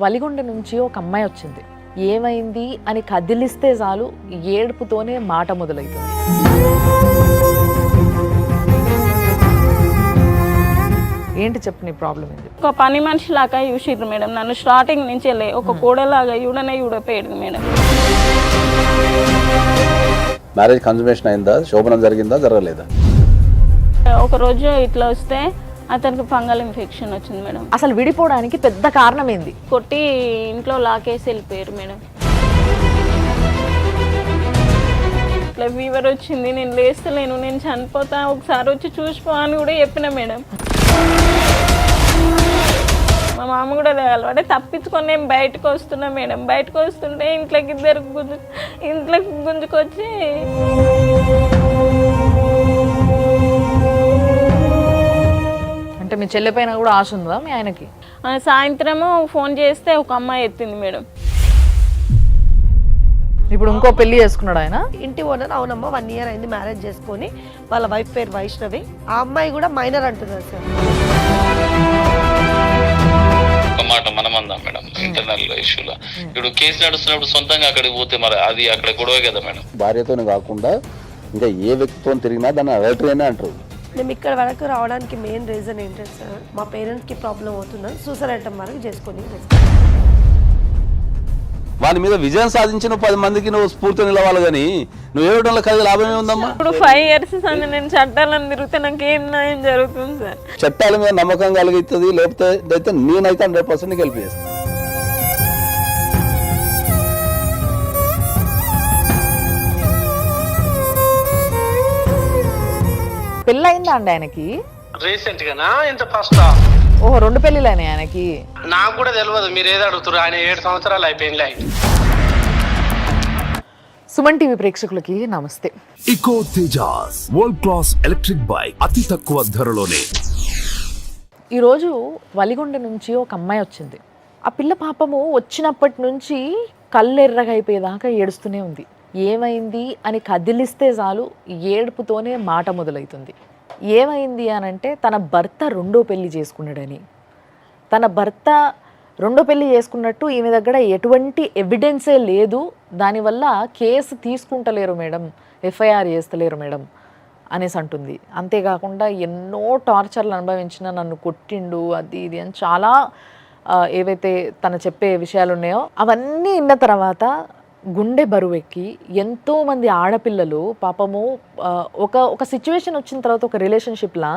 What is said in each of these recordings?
వలిగొండ నుంచి ఒక అమ్మాయి వచ్చింది. ఏమైంది అని కదిలిస్తే చాలు ఏడుపుతోనే మాట మొదలవుతుంది. ఏంటి చెప్పు నీ ప్రాబ్లం ఏంటి? ఒక పని మనిషి లాగా చూసిర్రు మేడం నన్ను. స్టార్టింగ్ నుంచి వెళ్ళి ఒక కోడలాగా చూడపోయాడు మేడం. మ్యారేజ్ కన్సూమేషన్ అయిందా, శోభనం జరిగిందా, జరగలేదా? ఒక రోజు ఇట్లా వస్తే అతనికి ఫంగల్ ఇన్ఫెక్షన్ వచ్చింది మేడం. అసలు విడిపోవడానికి పెద్ద కారణం ఏంది? కొట్టి ఇంట్లో లాకేసి వెళ్ళిపోయారు మేడం. ఇట్లా ఫీవర్ వచ్చింది, నేను లేస్తలేను, నేను చనిపోతా, ఒకసారి వచ్చి చూసిపో అని కూడా చెప్పిన మేడం. మా మామ కూడా అంటే తప్పించుకొని నేను బయటకు వస్తున్నా మేడం. బయటకు వస్తుంటే ఇంట్లోకి ఇంట్లోకి గుంజుకొచ్చి అంటే మీ చెల్లె పైన కూడా ఆశ ఉందా మీ ఆయనకి? సాయంత్రము ఫోన్ చేస్తే ఒక అమ్మాయి ఎత్తింది మేడం. ఇప్పుడు ఇంకో పెళ్లి చేసుకున్నాడు ఆయన. ఇంటి ఓనర్ అవునమ్మా 1 year అయింది మ్యారేజ్ చేసుకొని. వాళ్ళ వైఫ్ పేరు వైష్ణవి. ఆ అమ్మాయి కూడా మైనర్ అంటున్నారు సార్. ఒక మాట మనం అందాం మేడం, ఇంటర్నల్ ఇష్యూలో ఇప్పుడు కేసు నడుస్తున్నప్పుడు సొంతంగా అక్కడికి పోతే మరి అది అక్కడ గొడవ కదా మేడం. భార్యతోనే కాకుండా ఇంకా ఏ వ్యక్తితో తిరిగినా దాన్ని అడల్టరీ అనే అంటారు. మేము ఇక్కడ వరకు రావడానికి మెయిన్ రీజన్ ఏంటంటే సార్, మా పేరెంట్స్కి ప్రాబ్లం అవుతుందని సూసైడ్ అటెంప్ట్ వరకు చేసుకొని వాళ్ళ మీద విజయం సాధించిన 10 మందికి నువ్వు స్ఫూర్తి నిలవాలి, కానీ నువ్వు ఏడటంలో కలిగి లాభమే ఉందమ్మా? ఇప్పుడు 5 years నేను చట్టాలను తిరిగితే నాకు ఏం న్యాయం జరుగుతుంది సార్? చట్టాల మీద నమ్మకం కలిగిస్తుంది, లేకపోతే నేనైతే 100% నీకు హెల్ప్ చేస్తాను. పెళ్ళయిందా అండి ఆయనకి? రీసెంట్ గానా ఇంత ఫస్ట్? ఓహో 2 పెళ్ళిళ్ళైనాయి ఆయనకి. నాకు కూడా తెలియదు, మీరు ఏదో అడుగుతారు. ఆయన 7 సంవత్సరాలు అయిపోయింది. సుమన్ టీవీ ప్రేక్షకులకి నమస్తే. Eco Tejas world class electric bike అతి తక్కువ ధరలోనే. ఈరోజు వలిగొండ నుంచి ఒక అమ్మాయి వచ్చింది. ఆ పిల్ల పాపము వచ్చినప్పటి నుంచి కళ్ళు ఎర్రగా అయిపోయేదాకా ఏడుస్తూనే ఉంది. ఏమైంది అని కదిలిస్తే చాలు ఏడుపుతోనే మాట మొదలవుతుంది. ఏమైంది అనంటే తన భర్త 2వ పెళ్లి చేసుకున్నాడని, తన భర్త 2వ పెళ్లి చేసుకున్నట్టు ఈమె దగ్గర ఎటువంటి ఎవిడెన్సే లేదు, దానివల్ల కేసు తీసుకుంటలేరు మేడం, FIR చేస్తలేరు మేడం అనేసి అంటుంది. అంతేకాకుండా ఎన్నో టార్చర్లు అనుభవించిన, నన్ను కొట్టిండు అది ఇది అని చాలా ఏవైతే తను చెప్పే విషయాలు ఉన్నాయో అవన్నీ విన్న తర్వాత గుండె బరువెక్కి ఎంతోమంది ఆడపిల్లలు పాపము ఒక సిచ్యువేషన్ వచ్చిన తర్వాత ఒక రిలేషన్షిప్లా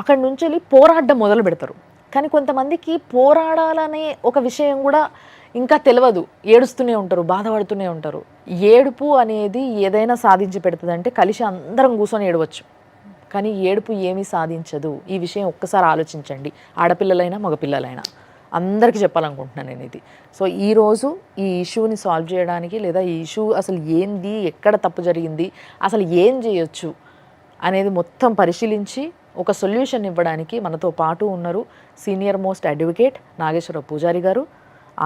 అక్కడి నుంచి వెళ్ళి పోరాడడం మొదలు పెడతారు. కానీ కొంతమందికి పోరాడాలనే ఒక విషయం కూడా ఇంకా తెలియదు, ఏడుస్తూనే ఉంటారు, బాధపడుతూనే ఉంటారు. ఏడుపు అనేది ఏదైనా సాధించి పెడుతుంది అంటే కలిసి అందరం కూర్చొని ఏడవచ్చు, కానీ ఏడుపు ఏమీ సాధించదు. ఈ విషయం ఒక్కసారి ఆలోచించండి, ఆడపిల్లలైనా మగపిల్లలైనా. అందరికీ చెప్పాలనుకుంటున్నాను నేను ఇది. సో ఈరోజు ఈ ఇష్యూని సాల్వ్ చేయడానికి, లేదా ఈ ఇష్యూ అసలు ఏంది, ఎక్కడ తప్పు జరిగింది, అసలు ఏం చేయొచ్చు అనేది మొత్తం పరిశీలించి ఒక సొల్యూషన్ ఇవ్వడానికి మనతో పాటు ఉన్నారు సీనియర్ మోస్ట్ అడ్వకేట్ నాగేశ్వర పూజారి గారు.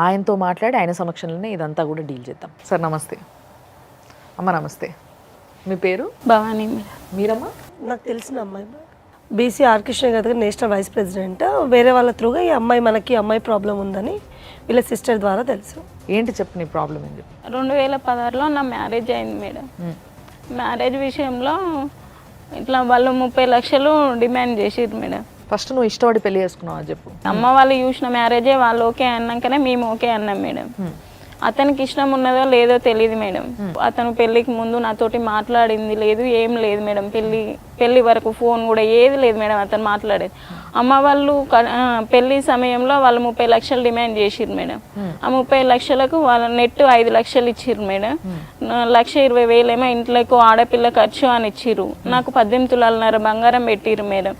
ఆయనతో మాట్లాడి ఆయన సమక్షంలోనే ఇదంతా కూడా డీల్ చేద్దాం. సార్ నమస్తే. అమ్మ నమస్తే. మీ పేరు? భవానీ. మీరమ్మా? నాకు తెలిసిన అమ్మాయి BC ఆర్ కృష్ణ గారి దగ్గర నేషనల్ వైస్ ప్రెసిడెంట్. వేరే వాళ్ళ త్రూగా ఈ అమ్మాయి ప్రాబ్లం ఉందని వీళ్ళ సిస్టర్ ద్వారా తెలుసు. ఏంటి చెప్పు నీ ప్రాబ్లం ఏంటి? 2016లో నా మ్యారేజ్ అయింది మేడం. మ్యారేజ్ విషయంలో ఇట్లా వాళ్ళు 30 లక్షలు డిమాండ్ చేసిర్రు మేడం. ఫస్ట్ నువ్వు ఇష్టపడి పెళ్లి చేసుకున్నావా చెప్పు? అమ్మ వాళ్ళు చూసిన మ్యారేజే, వాళ్ళు ఓకే అన్నాకనే మేము ఓకే అన్నాం మేడం. అతనికి ఇష్టం ఉన్నదో లేదో తెలియదు మేడం. అతను పెళ్ళికి ముందు నాతోటి మాట్లాడింది లేదు, ఏం లేదు మేడం. పెళ్ళి వరకు ఫోన్ కూడా ఏది లేదు మేడం అతను మాట్లాడేది. అమ్మ వాళ్ళు పెళ్లి సమయంలో వాళ్ళు 30 లక్షలు డిమాండ్ చేసిర్రు మేడం. ఆ 30 లక్షలకు వాళ్ళ నెట్ 5 లక్షలు ఇచ్చిర్రు మేడం. 1,20,000 ఏమో ఇంట్లోకి ఆడపిల్ల ఖర్చు అని ఇచ్చిర్రు. నాకు 18 తులాలన్నర బంగారం పెట్టిర్రు మేడం.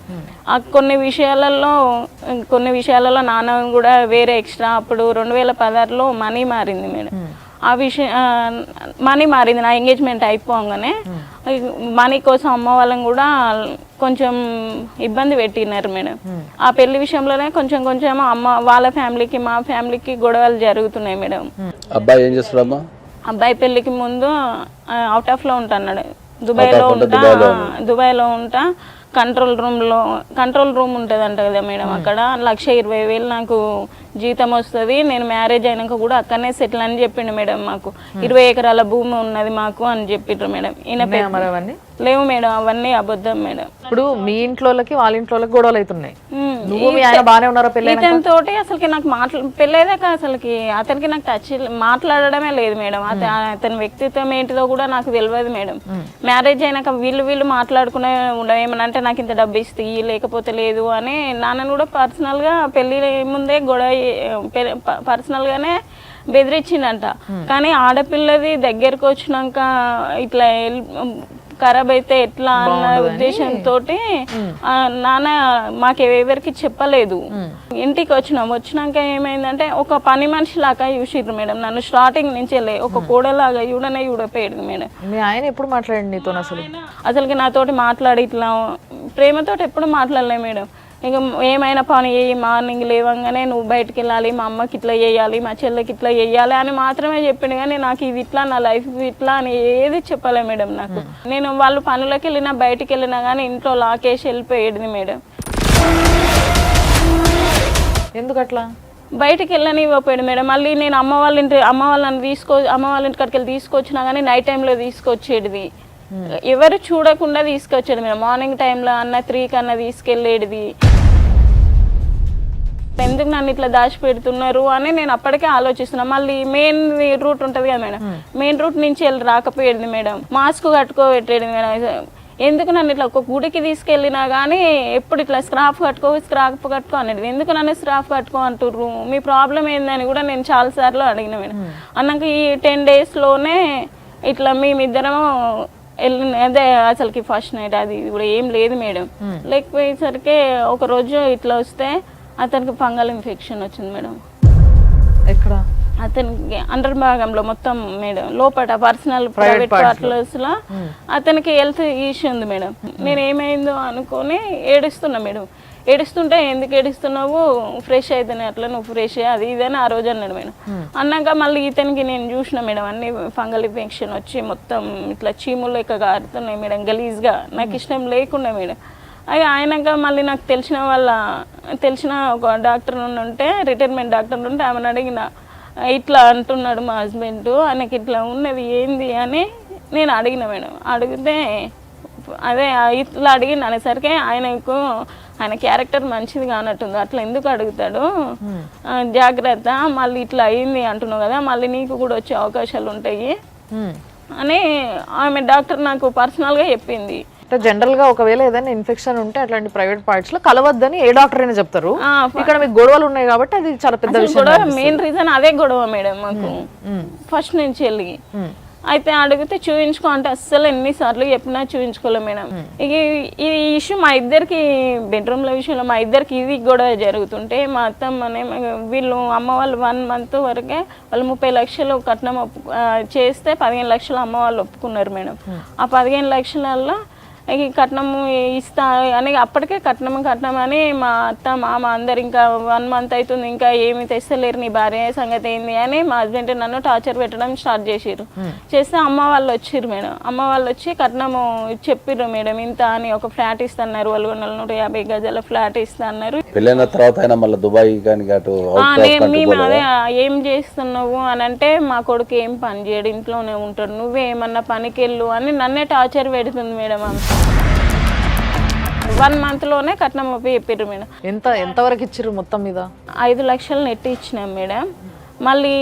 కొన్ని విషయాలలో నాన్న కూడా వేరే ఎక్స్ట్రా. అప్పుడు 2016లో మనీ మారింది మేడం. ఆ విషయం మనీ మారింది నా ఎంగేజ్మెంట్ అయిపోగానే. మనీ కోసం అమ్మ వాళ్ళని కూడా కొంచెం ఇబ్బంది పెట్టినారు మేడం. ఆ పెళ్లి విషయంలోనే కొంచెం అమ్మ వాళ్ళ ఫ్యామిలీకి మా ఫ్యామిలీకి గొడవలు జరుగుతున్నాయి మేడం. అబ్బాయి ఏం చేస్తాడమ్మా? అబ్బాయి పెళ్లికి ముందు అవుట్ ఆఫ్ లో ఉంటాడు, దుబాయ్లో ఉంటా. కంట్రోల్ రూమ్ ఉంటుందంట కదా మేడం, అక్కడ 1,20,000 నాకు జీతం వస్తుంది, నేను మ్యారేజ్ అయినాక కూడా అక్కడనే సెటిల్ అని చెప్పిండు మేడం. మాకు 20 ఎకరాల భూమి ఉన్నది మాకు అని చెప్పిండ్రు మేడం. ఈయన మరి అవన్నీ లేవు మేడం, అవన్నీ అబద్ధం మేడం. ఇప్పుడు మీ ఇంట్లోకి వాళ్ళ ఇంట్లోకి గొడవలు అవుతున్నాయి. నువ్వు మీ ఆయన బానే ఉన్నారా పెళ్ళైనా? ఇతని తోటి అసలుకి నాకు పెళ్ళేదాకా అసలుకి అతనికి నాకు టచ్ మాట్లాడడమే లేదు మేడం. అతని వ్యక్తిత్వం ఏంటిదో కూడా నాకు తెలియదు మేడం. మ్యారేజ్ అయినాక వీళ్ళు మాట్లాడుకునే ఉండవు, ఏమన్నా అంటే నాకు ఇంత డబ్బు ఇస్తే లేకపోతే లేదు అని నాన్నను కూడా పర్సనల్గా పెళ్లి ముందే గొడవ పర్సనల్గానే బెదిరించిండంట. కానీ ఆడపిల్లది దగ్గరకు వచ్చినాక ఇట్లా ఖరాబ్ అయితే ఎట్లా అన్న ఉద్దేశంతో నాన్న మాకెవరికి చెప్పలేదు. ఇంటికి వచ్చినాక ఏమైందంటే ఒక పని మనిషి లాగా చూసిర్రు మేడం నన్ను. స్టార్టింగ్ నుంచి ఒక కోడలాగా చూడపోయాడు మేడం. మీ ఆయన ఎప్పుడు మాట్లాడండి నీతో? అసలుకి నాతోటి మాట్లాడి ఇట్లా ప్రేమతోటి ఎప్పుడు మాట్లాడలే మేడం. ఇక ఏమైనా పని చేయి, మార్నింగ్ లేవంగానే నువ్వు బయటకు వెళ్ళాలి, మా అమ్మకి ఇట్లా చేయాలి, మా చెల్లెకి ఇట్లా చేయాలి అని మాత్రమే చెప్పిండు. కానీ నాకు ఇది ఇట్లా, నా లైఫ్ ఇట్లా అని ఏది చెప్పలే మేడం నాకు. నేను వాళ్ళు పనులకు వెళ్ళినా బయటకు వెళ్ళినా కానీ ఇంట్లో లాకేసి వెళ్ళిపోయేది మేడం. ఎందుకట్లా? బయటకు వెళ్ళనివ్వపోయాడు మేడం. మళ్ళీ నేను అమ్మ వాళ్ళ ఇంటి కాడికి వెళ్ళి తీసుకొచ్చినా కానీ నైట్ టైంలో తీసుకొచ్చేది, ఎవరు చూడకుండా తీసుకొచ్చేది మేడం. మార్నింగ్ టైంలో అన్న 3కి అన్న తీసుకెళ్ళేది. ఎందుకు నన్ను ఇట్లా దాచిపెడుతున్నారు అని నేను అప్పటికే ఆలోచిస్తున్నా. మళ్ళీ మెయిన్ రూట్ ఉంటుంది కదా మేడం, మెయిన్ రూట్ నుంచి వెళ్ళి రాకపోయేది మేడం. మాస్క్ కట్టుకోబెట్టేది మేడం. ఎందుకు నన్ను ఇట్లా ఒక గుడికి తీసుకెళ్ళినా కానీ ఎప్పుడు ఇట్లా స్క్రాఫ్ కట్టుకో అనేది, ఎందుకు నన్ను స్క్రాఫ్ కట్టుకో అంటుర్రు, మీ ప్రాబ్లం ఏందని కూడా నేను చాలాసార్లు అడిగిన మేడం. అన్నాక ఈ 10 డేస్లోనే ఇట్లా మేమిద్దరం అదే అసలుకి ఫస్ట్ నైట్ అది కూడా ఏం లేదు మేడం. లేకపోయేసరికి ఒక రోజు ఇట్లా వస్తే అతనికి ఫంగల్ ఇన్ఫెక్షన్ వచ్చింది మేడం. ఎక్కడ? అతనికి అండర్ భాగంలో మొత్తం మేడం, లోపల పర్సనల్ ప్రైవేట్ పార్ట్స్ లో అతనికి హెల్త్ ఇష్యూ ఉంది మేడం. నేను ఏమైందో అనుకొని ఏడుస్తున్నా మేడం. ఏడుస్తుంటే ఎందుకు ఏడుస్తున్నావు, ఫ్రెష్ అయితేనే అట్లా నువ్వు ఫ్రెష్ అది ఇదని ఆ రోజు అన్నాడు మేడం. అన్నాక మళ్ళీ ఇతనికి నేను చూసిన మేడం అన్ని ఫంగల్ ఇన్ఫెక్షన్ వచ్చి మొత్తం ఇట్లా చీములు లెక్క కారుతున్నాయి మేడం, గలీజ్గా. నాకు ఇష్టం లేకుండా మేడం. అవి ఆయనక మళ్ళీ నాకు తెలిసిన ఒక డాక్టర్ ఉంటే, రిటైర్మెంట్ డాక్టర్ ఉంటే ఆమెను అడిగిన, ఇట్లా అంటున్నాడు మా హస్బెండ్, ఆయనకి ఇట్లా ఉన్నది ఏంది అని నేను అడిగిన మేడం. అడిగితే అదే ఇట్లా అడిగిన అనేసరికి ఆయన క్యారెక్టర్ మంచిది కానట్టుంది, అట్లా ఎందుకు అడుగుతాడు, జాగ్రత్త, మళ్ళీ ఇట్లా అయింది అంటున్నావు కదా, మళ్ళీ నీకు కూడా వచ్చే అవకాశాలు ఉంటాయి అని ఆమె డాక్టర్ నాకు పర్సనల్గా చెప్పింది. జనరల్ గా ఒకవేళ ఏదైనా ఇన్ఫెక్షన్ ఉంటే అట్లాంటి ప్రైవేట్ పార్ట్స్ లో కలవద్దని ఏ డాక్టర్ అయినా చెప్తారు. ఇక్కడ మీకు గొడవలు ఉన్నాయి కాబట్టి అది చాలా పెద్ద విషయం. మెయిన్ రీజన్ అదే గొడవ మేడం మాకు ఫస్ట్ నుంచి వెళ్ళి. అయితే అడిగితే చూయించుకో అంటే అస్సలు ఎన్నిసార్లు చెప్పినా చూయించుకోలే మేడం. ఇక ఈ ఇష్యూ మా ఇద్దరికి బెడ్రూమ్ల విషయంలో మా ఇద్దరికి ఇది గొడవ జరుగుతుంటే మా అత్తమ్మనే వీళ్ళు అమ్మ వాళ్ళు 1 month వరకే వాళ్ళు 30 లక్షలు కట్నం చేస్తే 15 లక్షలు అమ్మ వాళ్ళు ఒప్పుకున్నారు మేడం. ఆ 15 లక్షలలో కట్నం ఇస్తా అని అప్పటికే కట్నం అని మా అత్త మామ అందరు ఇంకా 1 month అవుతుంది ఇంకా ఏమి తెస్తలేరు, నీ భార్య సంగతి ఏంది అని మా హస్బెండ్ నన్ను టార్చర్ పెట్టడం స్టార్ట్ చేసిర్రు. చేస్తే అమ్మ వాళ్ళు వచ్చిర్రు మేడం. అమ్మ వాళ్ళు వచ్చి కట్నము చెప్పిర్రు మేడం ఇంత అని, ఒక ఫ్లాట్ ఇస్తున్నారు, 150 గజాల ఫ్లాట్ ఇస్తా అన్నారు. మేము అదే ఏం చేస్తున్నావు అని అంటే, మా కొడుకు ఏం పని చేయడు, ఇంట్లోనే ఉంటాడు, నువ్వేమన్నా పనికి వెళ్ళు అని నన్నే టార్చర్ పెడుతుంది మేడం. 1 month లోనే కట్నం చెప్పారు మేడం. ఎంతవరకు ఇచ్చారు మొత్తం మీద? 5 లక్షలు నెట్టి ఇచ్చినాం మేడం. మళ్ళీ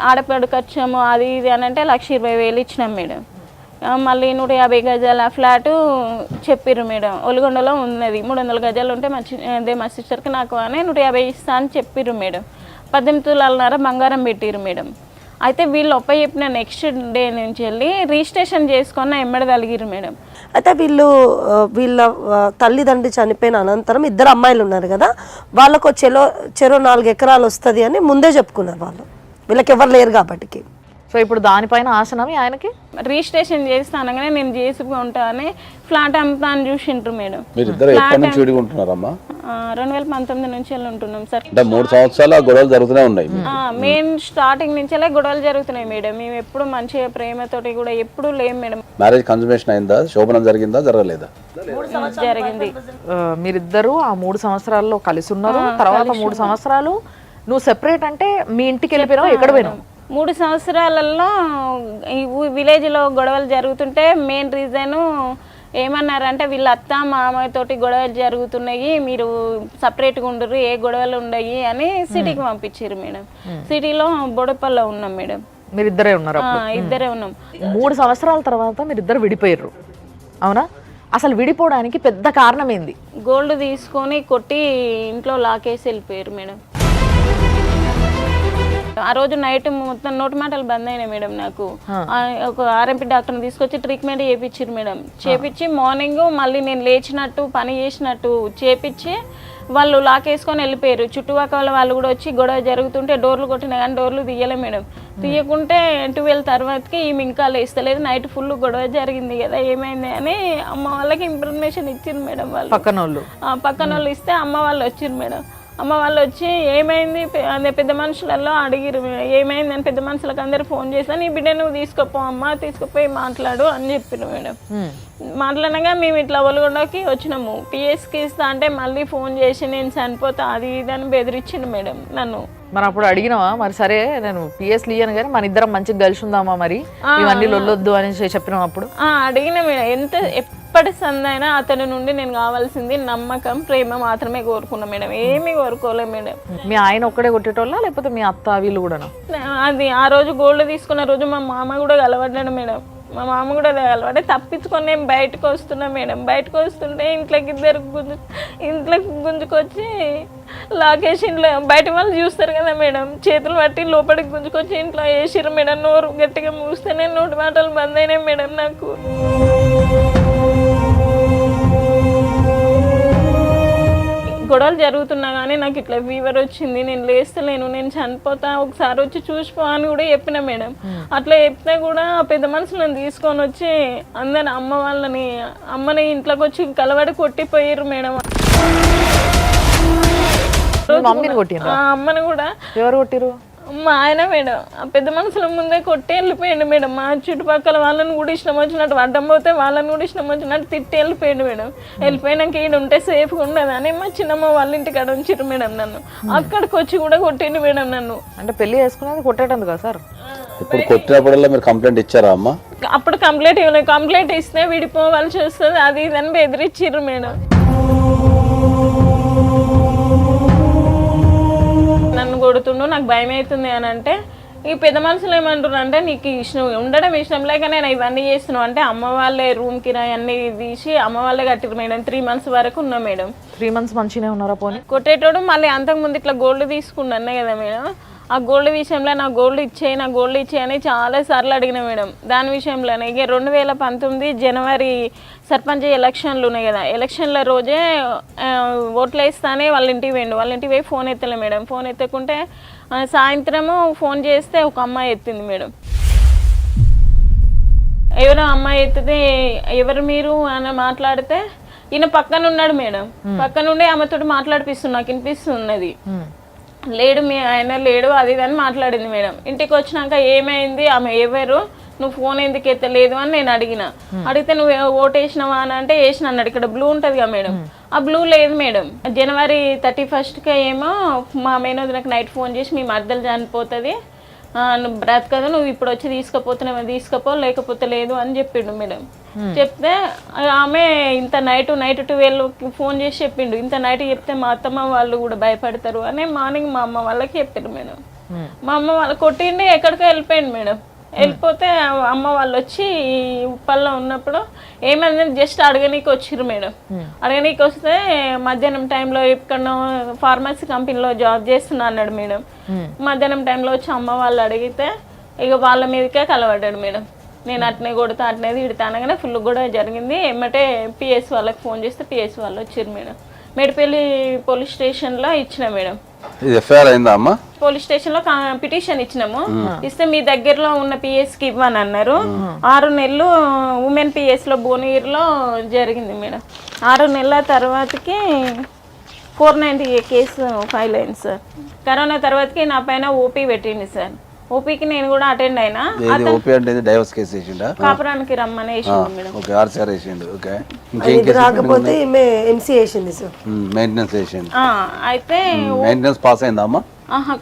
ఆడపడికి వచ్చాము అది ఇది అని అంటే 1,20,000 ఇచ్చినాం మేడం. మళ్ళీ 150 గజాల ఫ్లాటు చెప్పారు మేడం. ఒలిగొండలో ఉన్నది, 300 గజాలు ఉంటే అదే మా సిస్టర్కి నాకు అని 150 ఇస్తా అని చెప్పారు మేడం. 18 తులాలన్నర బంగారం పెట్టిరు మేడం. అయితే వీళ్ళు చెప్పిన నెక్స్ట్ డే నుంచి వెళ్ళి రిజిస్ట్రేషన్ చేసుకొని ఎమ్మడగలిగిరు మేడం. అయితే వీళ్ళ తల్లిదండ్రి చనిపోయిన అనంతరం 2 అమ్మాయిలు ఉన్నారు కదా, వాళ్ళకు చెరో 4 ఎకరాలు వస్తుంది అని ముందే చెప్పుకున్నారు వాళ్ళు, వీళ్ళకి ఎవరు లేరు కాబట్టి. సో ఇప్పుడు దానిపైన ఆశనమే ఆయనకి రిజిస్ట్రేషన్ చేస్తా అనగానే నేను జేసీబీ ఉంటా అని ఫ్లాట్ అమ్ముతా అని చూసిండ్రు మేడం. మీరు ఇద్దరు ఎప్పటి నుంచి విడిగుంటున్నారమ్మా? 2019 నుంచి వెళ్ళి ఉంటున్నాం సార్. అంటే 3 సంవత్సరాలు గొడవలు జరుగుతూనే ఉన్నాయి. మెయిన్ స్టార్టింగ్ నుంచే గొడవలు జరుగుతున్నాయి మేడం. మేము ఎప్పుడు మంచిగా ప్రేమతోటి కూడా ఎప్పుడు లేం మేడం. మ్యారేజ్ కన్సూమేషన్ అయిందా? శోభనం జరిగిందా జరగలేదా? జరిగింది. మీరిద్దరు ఆ 3 సంవత్సరాల్లో కలిసి ఉన్నారు. తర్వాత 3 సంవత్సరాలు నువ్వు సెపరేట్ అంటే మీ ఇంటికి వెళ్ళిపోయినావు, ఎక్కడ పోయినావు? 3 సంవత్సరాలలో ఈ విలేజ్లో గొడవలు జరుగుతుంటే మెయిన్ రీజను ఏమన్నారంటే వీళ్ళ అత్త మామయ్యతోటి గొడవలు జరుగుతున్నాయి, మీరు సపరేట్గా ఉండరు, ఏ గొడవలు ఉండయి అని సిటీకి పంపించారు మేడం. సిటీలో బొడపల్లో ఉన్నాం మేడం. మీరిద్దరే ఉన్నారు అప్పుడు? ఇద్దరే ఉన్నాం. 3 సంవత్సరాల తర్వాత మీరిద్దరు విడిపోయారు, అవునా? అసలు విడిపోవడానికి పెద్ద కారణం ఏంది? గోల్డ్ తీసుకొని కొట్టి ఇంట్లో లాకేసి వెళ్ళిపోయారు మేడం. ఆ రోజు నైట్ మొత్తం నోటి మాటలు బంద్ అయినాయి మేడం. నాకు ఒక ఆర్ఎంపీ డాక్టర్ని తీసుకొచ్చి ట్రీట్మెంట్ చేయించారు మేడం. చేపించి మార్నింగ్ మళ్ళీ నేను లేచినట్టు పని చేసినట్టు చేపించి వాళ్ళు లాక్ వేసుకొని వెళ్ళిపోయారు. చుట్టుపక్కల వాళ్ళు కూడా వచ్చి గొడవ జరుగుతుంటే డోర్లు కొట్టినా కానీ డోర్లు తీయలే మేడం. తీయకుంటే 12 తర్వాతకి ఈమె ఇంకా లేస్తలేదు, నైట్ ఫుల్ గొడవ జరిగింది కదా ఏమైంది అని అమ్మ వాళ్ళకి ఇన్ఫర్మేషన్ ఇచ్చింది మేడం. వాళ్ళు పక్కన వాళ్ళు ఇస్తే అమ్మ వాళ్ళు వచ్చిర్రు మేడం. అమ్మ వాళ్ళు వచ్చి ఏమైంది అదే పెద్ద మనుషులలో అడిగిరు, ఏమైంది అని పెద్ద మనుషులకు అందరు ఫోన్ చేశాను, నీ బిడ్డ నువ్వు తీసుకుపో అమ్మ, తీసుకుపోయి మాట్లాడు అని చెప్పారు మేడం. మాట్లాడగా మేము ఇట్లా ఒలగొండకి వచ్చినాము. పిఎస్కి ఇస్తా అంటే మళ్ళీ ఫోన్ చేసి నేను చనిపోతా అది ఇదని బెదిరించిండు మేడం నన్ను. మరి అప్పుడు అడిగినావా మరి సరే నేను పిఎస్ లియను కానీ మన ఇద్దరం మంచిగా కలిసి ఉందామా, మరి ఇవన్నీ లొల్లొద్దు అని చెప్పినాం అప్పుడు? అడిగిన మేడం. ఎప్పటి సందైనా అతని నుండి నేను కావాల్సింది నమ్మకం ప్రేమ మాత్రమే కోరుకున్నా మేడం, ఏమీ కోరుకోలే మేడం. మీ ఆయన ఒక్కడే కొట్టేటోళ్ళ లేకపోతే మీ అత్త వీళ్ళు కూడా? అది ఆ రోజు గోల్డ్ తీసుకున్న రోజు మా మామ కూడా కలవడ్డాడు మేడం. మా మామ కూడా కలవడే తప్పించుకొని నేను బయటకు వస్తున్నా మేడం. బయటకు వస్తుంటే ఇంట్లోకి గుంజుకొచ్చి లాకేసి ఇంట్లో బయట వాళ్ళు చూస్తారు కదా మేడం, చేతులు పట్టి లోపలికి గుంజుకొచ్చి ఇంట్లో వేసిర్రు మేడం. నోరు గట్టిగా మూస్తేనే నోటి మాటలు బంద్ అయినాయి మేడం. నాకు గొడవలు జరుగుతున్నా కానీ నాకు ఇట్లా ఫీవర్ వచ్చింది, నేను లేస్తలేను, నేను చనిపోతా, ఒకసారి వచ్చి చూసిపో అని కూడా చెప్పిన మేడం. అట్లా చెప్తే కూడా పెద్ద మనుషులను తీసుకొని వచ్చి అందరు అమ్మని ఇంట్లోకి వచ్చి కలవడి కొట్టిపోయారు మేడం. అమ్మని కూడా ఎవరు కొట్టిరు? మా ఆయన మేడం. ఆ పెద్ద మనుషుల ముందే కొట్టి వెళ్ళిపోయాడు మేడం. మా చుట్టుపక్కల వాళ్ళని కూడా ఇష్టం వచ్చినట్టు అడ్డం పోతే వాళ్ళని కూడా ఇష్టం వచ్చినట్టు తిట్టి వెళ్ళిపోయాడు మేడం. వెళ్ళిపోయినాక ఈయన ఉంటే సేఫ్గా ఉండదని మా చిన్నమ్మ వాళ్ళ ఇంటికాడ ఉంచిరు మేడం నన్ను. అక్కడికి వచ్చి కూడా కొట్టిండు మేడం నన్ను. అంటే పెళ్లి చేసుకునేది కొట్టేటందుకు కదా సార్? ఇప్పుడు కొట్టినప్పుడల్లా మీరు కంప్లైంట్ ఇచ్చారా అమ్మ? అప్పుడు కంప్లైంట్ ఇవ్వలేదు. కంప్లైంట్ ఇస్తే విడిపోవాల్సి వస్తుంది అది ఇదని బెదిరించిర్రు మేడం. నన్ను కొడుతుండు, నాకు భయం అవుతుంది అని అంటే ఈ పెద్ద మనుషులు ఏమంటారు అంటే నీకు ఇష్టం ఉండడం ఇష్టం లేక నేను ఇవన్నీ చేస్తున్నావు అంటే అమ్మ వాళ్ళే రూమ్ కిరాయి అన్నీ తీసి అమ్మ వాళ్ళే కట్టిరు మేడం. 3 months వరకు ఉన్నా మేడం. 3 months మంచిగానే ఉన్నారా? పోనీ కొట్టేటోడు మళ్ళీ అంతకుముందు ఇట్లా గోల్డ్ తీసుకున్నా కదా మేడం. ఆ గోల్డ్ విషయంలో నా గోల్డ్ ఇచ్చే అని చాలా సార్లు అడిగిన మేడం. దాని విషయంలోనే ఇక 2019 జనవరి సర్పంచ్ ఎలక్షన్లు ఉన్నాయి కదా, ఎలక్షన్ల రోజే ఓట్లు వేస్తానే వాళ్ళ ఇంటికి పోయిండు. వాళ్ళ ఇంటికి పోయి ఫోన్ ఎత్తలే మేడం. ఫోన్ ఎత్తకుంటే సాయంత్రము ఫోన్ చేస్తే ఒక అమ్మాయి ఎత్తింది మేడం. ఎవరో అమ్మాయి ఎత్తితే ఎవరు మీరు అని మాట్లాడితే ఈయన పక్కన ఉన్నాడు మేడం. పక్కనుండి ఆమెతోటి మాట్లాడిపిస్తుంది, నాకు వినిపిస్తున్నది. లేడు మీ ఆయన లేడు అది ఇది అని మాట్లాడింది మేడం. ఇంటికి వచ్చినాక ఏమైంది, ఆమె ఎవరు, నువ్వు ఫోన్ ఎందుకు ఎత్తలేదు అని నేను అడిగితే నువ్వు ఓటు వేసినావా అని అంటే వేసిన అన్నాడు. ఇక్కడ బ్లూ ఉంటుంది కదా మేడం, ఆ బ్లూ లేదు మేడం. జనవరి 31కి ఏమో మా మేనోదినకు నైట్ ఫోన్ చేసి మీ మర్దలు చనిపోతుంది, నువ్వు బ్రతకదు, నువ్వు ఇప్పుడు వచ్చి తీసుకుపోతున్నావు తీసుకపో లేకపోతే లేదు అని చెప్పిండు మేడం. చెప్తే ఆమె ఇంత నైట్ 12 ఫోన్ చేసి చెప్పిండు. ఇంత నైట్ చెప్తే మా అత్తమ్మ వాళ్ళు కూడా భయపడతారు అని మార్నింగ్ మా అమ్మ వాళ్ళకి చెప్పారు మేడం. మా అమ్మ వాళ్ళు కొట్టిండి ఎక్కడికో వెళ్ళిపోయింది మేడం. వెళ్ళిపోతే అమ్మ వాళ్ళు వచ్చి ఉప్పల్లో ఉన్నప్పుడు ఏమైంది జస్ట్ అడగనీకి వచ్చిర్రు మేడం. అడగనీకి వస్తే మధ్యాహ్నం టైంలో ఎక్కడో ఫార్మసీ కంపెనీలో జాబ్ చేస్తున్నా అన్నాడు మేడం. మధ్యాహ్నం టైంలో వచ్చి అమ్మ వాళ్ళు అడిగితే ఇక వాళ్ళ మీదకే కలవడ్డాడు మేడం. నేను అట్నే కొడతా అట్నే తిడతా అనగానే ఫుల్ కూడా జరిగింది. ఏమంటే పిఎస్ వాళ్ళకి ఫోన్ చేస్తే పిఎస్ వాళ్ళు వచ్చిర్రు మేడం. మేడిపల్లి పోలీస్ స్టేషన్లో ఇచ్చిన మేడం ఇది ఎఫ్ఐఆర్ అయిందా అమ్మ? పోలీస్ స్టేషన్ లో పిటిషన్ ఇచ్చినాము. ఇస్తే మీ దగ్గరలో ఉన్న పిఎస్ కి ఇవ్వని అన్నారు. 6 నెలలు ఉమెన్ పిఎస్ లో భువనగిరిలో జరిగింది మేడం. 6 నెలల తర్వాతకి 490 కేసు ఫైల్ అయింది సార్. కరోనా తర్వాతకి నా పైన ఓపీ పెట్టింది సార్. ఓపీకి నేను కూడా అటెండ్ అయినా. ఓపీ అంటే డైవర్స్ కేసు వేసిండా? కాపురానికి రమ్మని వేసిండు మేడం. ఓకే, ఆర్సీఆర్ వేసిండు. ఓకే, ఇది రాకపోతే ఈమె ఎంసీ వేసింది సార్, మెయింటెనెన్స్ వేసిండు. అయితే మెయింటెనెన్స్ పాస్ అయిందా అమ్మ?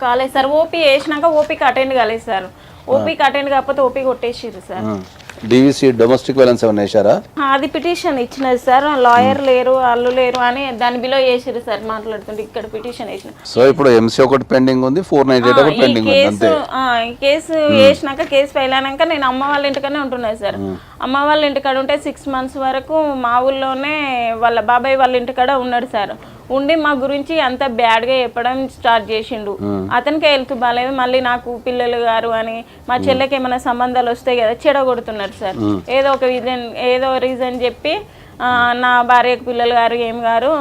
కాలేదు సార్. ఓపీ వేసినాక ఓపీకి అటెండ్ కాలేదు సార్. ఓపీకి అటెండ్ కాకపోతే ఓపీ కొట్టేసిర్రు సార్. డివిసి డొమెస్టిక్ వైలెన్స్ ఏమైనా వేశారా? అది పిటిషన్ ఇచ్చినది సార్. లాయర్ లేరు, వాళ్ళు లేరు అని దాని బిలో వేసిరు సార్. మాట్లాడుతుంటే ఇక్కడ పిటిషన్ వేసిన. సో ఇప్పుడు ఎంసీ ఒకటి పెండింగ్ ఉంది, 498 ఒకటి పెండింగ్ ఉంది అంతే. ఈ కేసు వేసినాక కేసు ఫైల్ అయినాక నేను అమ్మ వాళ్ళ ఇంటికనే ఉంటున్నాను సార్. అమ్మ వాళ్ళ ఇంటికాడ ఉంటే 6 months వరకు మా ఊళ్ళోనే వాళ్ళ బాబాయ్ వాళ్ళ ఇంటికాడ ఉన్నాడు సార్. ఉండి మా గురించి అంత బ్యాడ్గా చెప్పడం స్టార్ట్ చేసిండు. అతనికి హెల్త్ బాగాలేదు, మళ్ళీ నాకు పిల్లలు గారు అని మా చెల్లెకి ఏమైనా సంబంధాలు వస్తాయి కదా చెడగొడుతున్నాడు సార్. ఏదో రీజన్ చెప్పి నా భార్యకు పిల్లలు గారు ఏం గారు